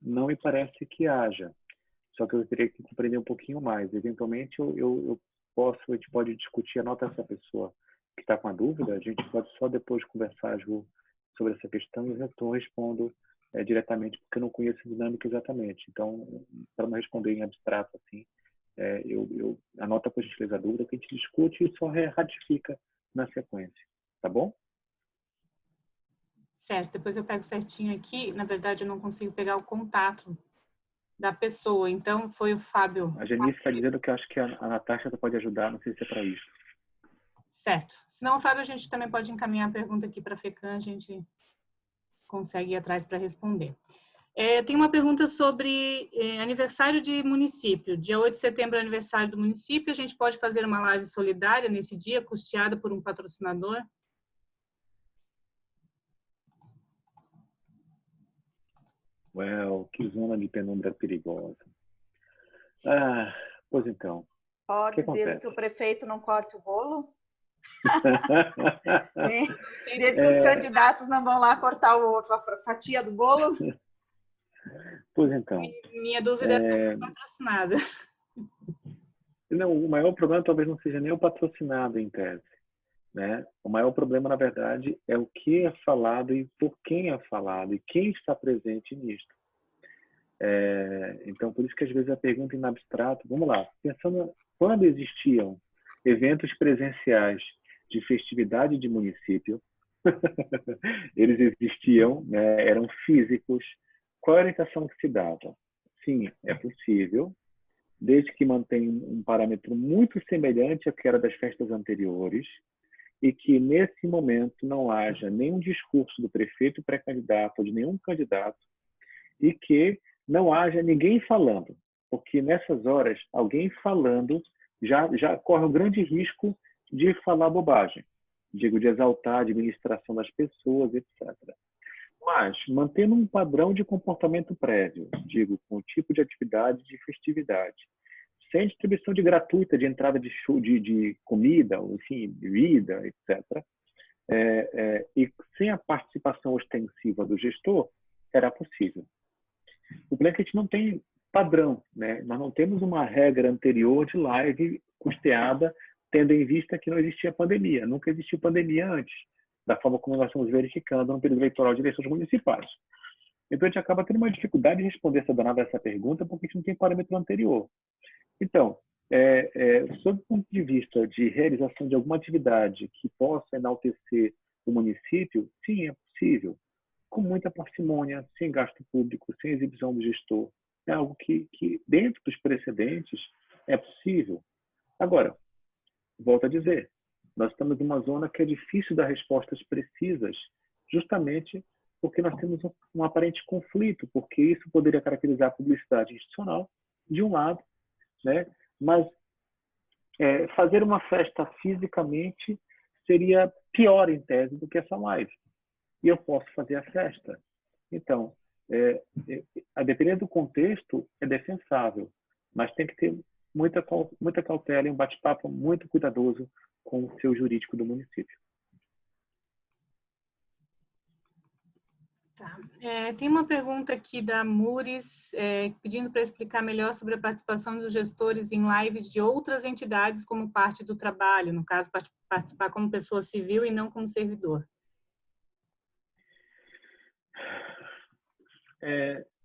Não me parece que haja. Só que eu teria que compreender um pouquinho mais. Eventualmente, a gente pode discutir, anota essa pessoa que está com a dúvida, a gente pode só depois conversar, Ju, sobre essa questão e eu respondo diretamente, porque eu não conheço a dinâmica exatamente. Então, para não responder em abstrato assim, eu anota para a gente a dúvida, que a gente discute e só ratifica na sequência. Tá bom? Certo, depois eu pego certinho aqui. Na verdade, eu não consigo pegar o contato da pessoa, então foi o Fábio. A Janice está dizendo que eu acho que a Natasha pode ajudar, não sei se é para isso. Certo. Se não, Fábio, a gente também pode encaminhar a pergunta aqui para a FECAM, a gente consegue ir atrás para responder. Tem uma pergunta sobre aniversário de município. Dia 8 de setembro é aniversário do município, a gente pode fazer uma live solidária nesse dia, custeada por um patrocinador? Well, que zona de penumbra perigosa. Pois então. Pode, desde que o prefeito não corte o bolo? Desde que os candidatos não vão lá cortar a fatia do bolo? Pois então. Minha dúvida é patrocinada. Não, o maior problema talvez não seja nem o patrocinado em tese, né? O maior problema, na verdade, é o que é falado e por quem é falado e quem está presente nisto. Então, por isso que às vezes a pergunta em abstrato, vamos lá, pensando quando existiam eventos presenciais de festividade de município, eles existiam, né, eram físicos, qual a orientação que se dava? Sim, é possível, desde que mantenha um parâmetro muito semelhante ao que era das festas anteriores e que nesse momento não haja nenhum discurso do prefeito pré-candidato ou de nenhum candidato e que não haja ninguém falando, porque nessas horas, alguém falando já corre um grande risco de falar bobagem, digo, de exaltar a administração das pessoas, etc. Mas, mantendo um padrão de comportamento prévio, digo, com o tipo de atividade de festividade, sem distribuição gratuita de entrada de comida, ou, enfim, bebida, etc., e sem a participação ostensiva do gestor, era possível. O problema é que a gente não tem padrão, né? Nós não temos uma regra anterior de live custeada, tendo em vista que não existia pandemia. Nunca existiu pandemia antes, da forma como nós estamos verificando no período eleitoral de eleições municipais. Então, a gente acaba tendo uma dificuldade de responder essa pergunta porque a gente não tem parâmetro anterior. Então, sob o ponto de vista de realização de alguma atividade que possa enaltecer o município, sim, é possível, com muita parcimônia, sem gasto público, sem exibição do gestor. É algo que dentro dos precedentes, é possível. Agora, volto a dizer, nós estamos em uma zona que é difícil dar respostas precisas, justamente porque nós temos um aparente conflito, porque isso poderia caracterizar a publicidade institucional, de um lado, né? Mas fazer uma festa fisicamente seria pior, em tese, do que essa live. E eu posso fazer a festa. Então, a depender do contexto, é defensável, mas tem que ter muita cautela e um bate-papo muito cuidadoso com o seu jurídico do município. Tá. Tem uma pergunta aqui da Muris, pedindo para explicar melhor sobre a participação dos gestores em lives de outras entidades como parte do trabalho, no caso, participar como pessoa civil e não como servidor.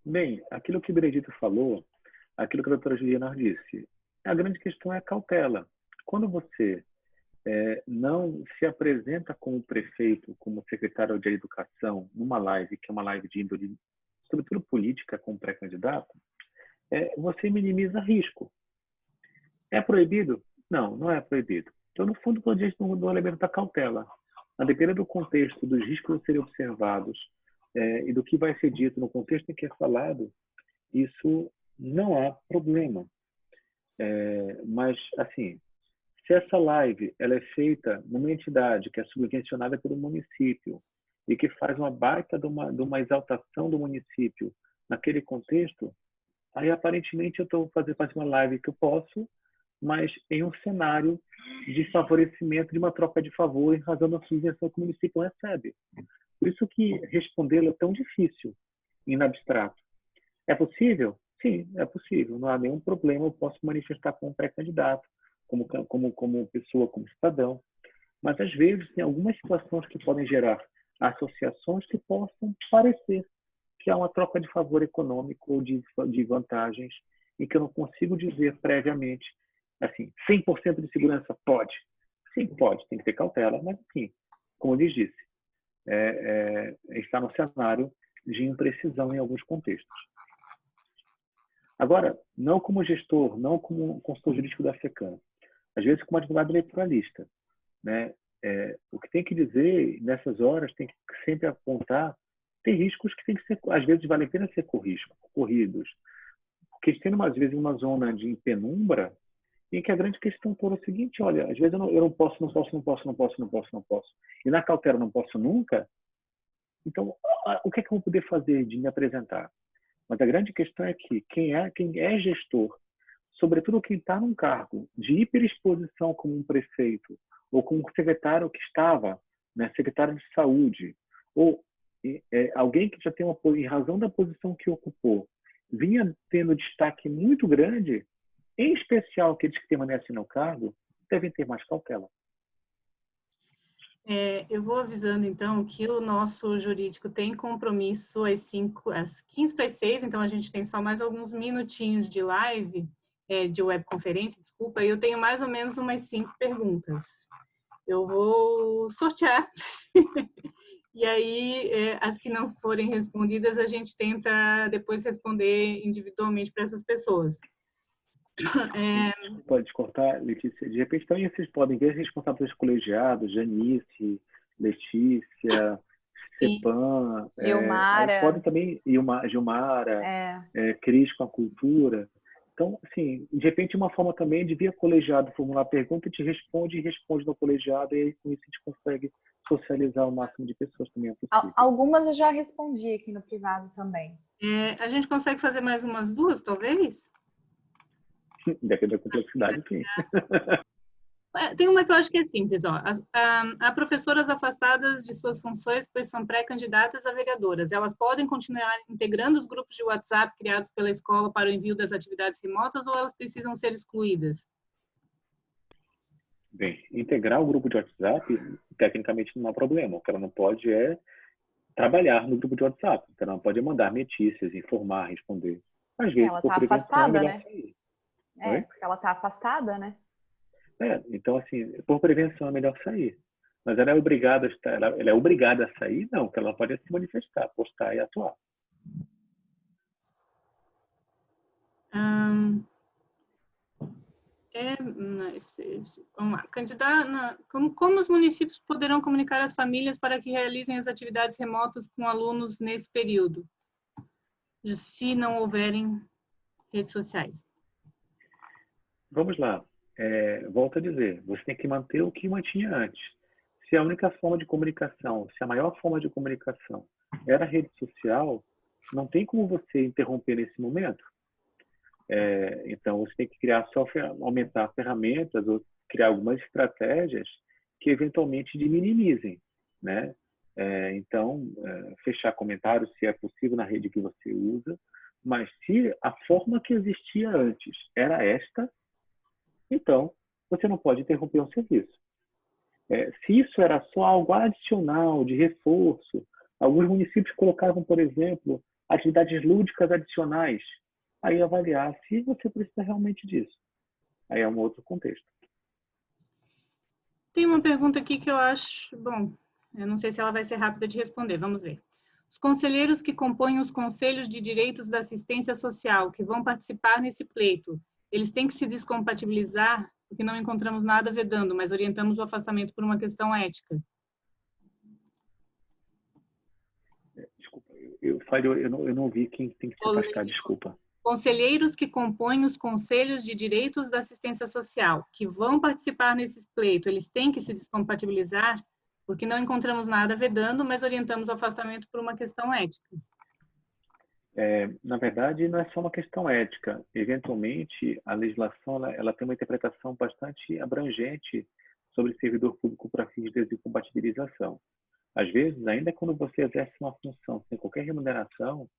Bem, aquilo que o Benedito falou, aquilo que a doutora Juliana disse, a grande questão é a cautela. Quando você não se apresenta como prefeito, como secretário de Educação, numa live, que é uma live de índole, sobretudo política, como pré-candidato, você minimiza risco. É proibido? Não, não é proibido. Então, no fundo, todo dia do elemento da cautela. A depender do contexto, dos riscos a serem observados e do que vai ser dito no contexto em que é falado, isso não há problema. Mas, assim, se essa live ela é feita numa entidade que é subvencionada pelo município e que faz uma baita de uma exaltação do município naquele contexto, aí aparentemente eu estou fazendo uma live que eu posso, mas em um cenário de favorecimento, de uma troca de favor em razão da subvenção que o município recebe. Por isso que respondê-lo é tão difícil, em abstrato. É possível? Sim, é possível. Não há nenhum problema, eu posso manifestar como pré-candidato, como pessoa, como cidadão. Mas, às vezes, tem algumas situações que podem gerar associações que possam parecer que há uma troca de favor econômico ou de vantagens e que eu não consigo dizer previamente, assim, 100% de segurança pode. Sim, pode, tem que ter cautela, mas, assim, como eu lhes disse, está no cenário de imprecisão em alguns contextos. Agora, não como gestor, não como consultor jurídico da FECAM, às vezes como advogado eleitoralista, né? O que tem que dizer nessas horas, tem que sempre apontar, tem riscos que tem que ser, às vezes vale a pena ser corridos, porque tem às vezes uma zona de penumbra em que a grande questão toda é o seguinte: olha, às vezes eu não posso, e na cautela não posso nunca, então o que é que eu vou poder fazer de me apresentar? Mas a grande questão é que quem é gestor, sobretudo quem está num cargo de hiperexposição como um prefeito, ou como secretário que estava, né, secretário de saúde, ou alguém que já tem em razão da posição que ocupou, vinha tendo destaque muito grande, em especial aqueles que permanecem no cargo, devem ter mais cautela. Eu vou avisando, então, que o nosso jurídico tem compromisso às 15 para as 6, então a gente tem só mais alguns minutinhos de live, de webconferência, desculpa, e eu tenho mais ou menos umas 5 perguntas. Eu vou sortear, e aí as que não forem respondidas, a gente tenta depois responder individualmente para essas pessoas. Pode cortar, Letícia. De repente, também vocês podem ver responsáveis colegiados, Janice, Letícia, Cepan, Gilmara. podem também, Gilmara, Cris com a cultura. Então, assim, de repente, uma forma também de via colegiado formular pergunta, te responde e responde no colegiado, e aí com isso a gente consegue socializar o máximo de pessoas também é possível. Algumas eu já respondi aqui no privado também. A gente consegue fazer mais umas 2, talvez? Depende da complexidade, sim. Tem uma que eu acho que é simples, ó. Há professoras afastadas de suas funções, pois são pré-candidatas a vereadoras. Elas podem continuar integrando os grupos de WhatsApp criados pela escola para o envio das atividades remotas ou elas precisam ser excluídas? Bem, integrar o grupo de WhatsApp, tecnicamente não há problema. O que ela não pode é trabalhar no grupo de WhatsApp. Então, ela não pode mandar notícias, informar, responder. Às vezes, ela está afastada, né? Porque ela está afastada, né? Então, assim, por prevenção é melhor sair. Mas ela é obrigada a estar, ela é obrigada a sair? Não, porque ela pode se manifestar, postar e atuar. Vamos lá. Como os municípios poderão comunicar às famílias para que realizem as atividades remotas com alunos nesse período, se não houverem redes sociais? Vamos lá. Volto a dizer, você tem que manter o que mantinha antes. Se a única forma de comunicação, se a maior forma de comunicação era a rede social, não tem como você interromper nesse momento. Então, você tem que criar aumentar ferramentas ou criar algumas estratégias que eventualmente minimizem, né? Então, fechar comentários se é possível na rede que você usa, mas se a forma que existia antes era esta, então você não pode interromper o serviço. Se isso era só algo adicional, de reforço, alguns municípios colocavam, por exemplo, atividades lúdicas adicionais, aí avaliar se você precisa realmente disso. Aí é um outro contexto. Tem uma pergunta aqui que eu acho, bom, eu não sei se ela vai ser rápida de responder, vamos ver. Os conselheiros que compõem os conselhos de direitos da assistência social, que vão participar nesse pleito, eles têm que se descompatibilizar, porque não encontramos nada vedando, mas orientamos o afastamento por uma questão ética. Desculpa, eu não vi quem tem que se afastar, desculpa. Conselheiros que compõem os conselhos de direitos da assistência social, que vão participar nesse pleito, eles têm que se descompatibilizar, porque não encontramos nada vedando, mas orientamos o afastamento por uma questão ética. Na verdade, não é só uma questão ética. Eventualmente, a legislação ela tem uma interpretação bastante abrangente sobre servidor público para fins de descompatibilização. Às vezes, ainda quando você exerce uma função sem qualquer remuneração,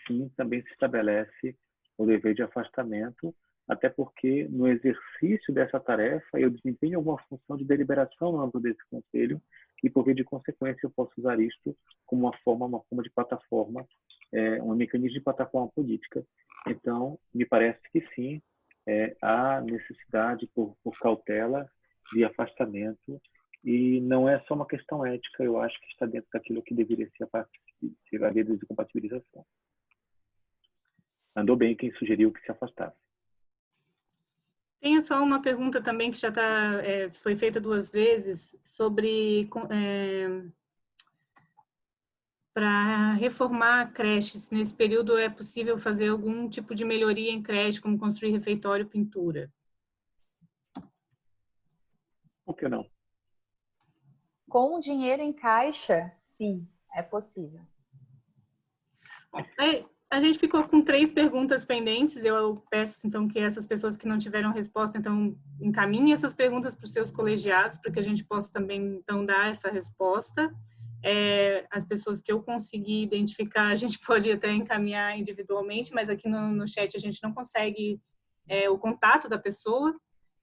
sim, também se estabelece o dever de afastamento, até porque no exercício dessa tarefa eu desempenho alguma função de deliberação no âmbito desse conselho e, por via de consequência, eu posso usar isto como uma forma de plataforma, um mecanismo de plataforma política. Então, me parece que sim, há necessidade por cautela de afastamento, e não é só uma questão ética, eu acho que está dentro daquilo que deveria ser a lei de descompatibilização. Andou bem quem sugeriu que se afastasse. Tenho só uma pergunta também que já foi feita 2 vezes, sobre para reformar creches. Nesse período é possível fazer algum tipo de melhoria em creche, como construir refeitório, pintura? Por que não? Com dinheiro em caixa, sim, é possível. Bom, a gente ficou com 3 perguntas pendentes. Eu peço, então, que essas pessoas que não tiveram resposta, então, encaminhem essas perguntas para os seus colegiados, para que a gente possa também, então, dar essa resposta. As pessoas que eu consegui identificar, a gente pode até encaminhar individualmente, mas aqui no chat a gente não consegue o contato da pessoa.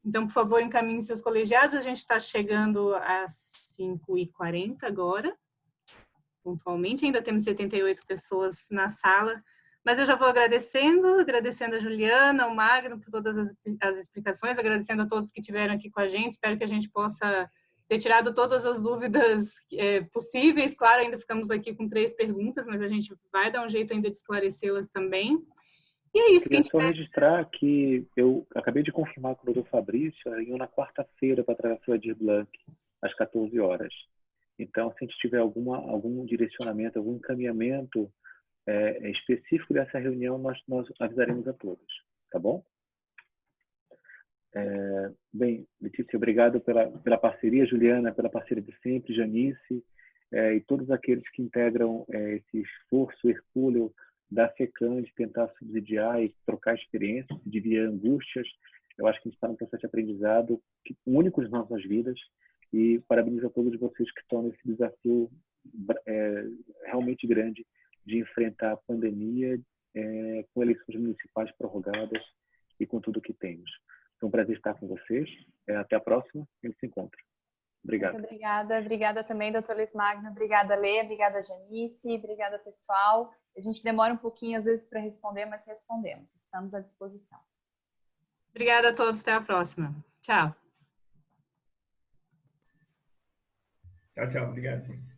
Então, por favor, encaminhem seus colegiados. A gente está chegando às 5h40 agora, pontualmente. Ainda temos 78 pessoas na sala. Mas eu já vou agradecendo a Juliana, ao Magno, por todas as explicações, agradecendo a todos que estiveram aqui com a gente. Espero que a gente possa ter tirado todas as dúvidas possíveis. Claro, ainda ficamos aqui com 3 perguntas, mas a gente vai dar um jeito ainda de esclarecê-las também. E é isso. Queria só registrar que eu acabei de confirmar com o doutor Fabrício, eu na quarta-feira para a Travessura de Blanc, às 14 horas. Então, se a gente tiver algum direcionamento, algum encaminhamento específico dessa reunião, nós avisaremos a todos, tá bom? Bem, Letícia, obrigado pela parceria, Juliana, pela parceria de sempre, Janice, e todos aqueles que integram esse esforço hercúleo da FECAM de tentar subsidiar e trocar experiências, dividir angústias. Eu acho que a gente está num processo de aprendizado único nas nossas vidas, e parabenizo a todos vocês que estão nesse desafio realmente grande de enfrentar a pandemia com eleições municipais prorrogadas e com tudo que temos. Foi um prazer estar com vocês. Até a próxima. A gente se encontra. Obrigado. Muito obrigada. Obrigada também, doutor Luiz Magno. Obrigada, Lê. Obrigada, Janice. Obrigada, pessoal. A gente demora um pouquinho, às vezes, para responder, mas respondemos. Estamos à disposição. Obrigada a todos. Até a próxima. Tchau. Tchau, tchau. Obrigado.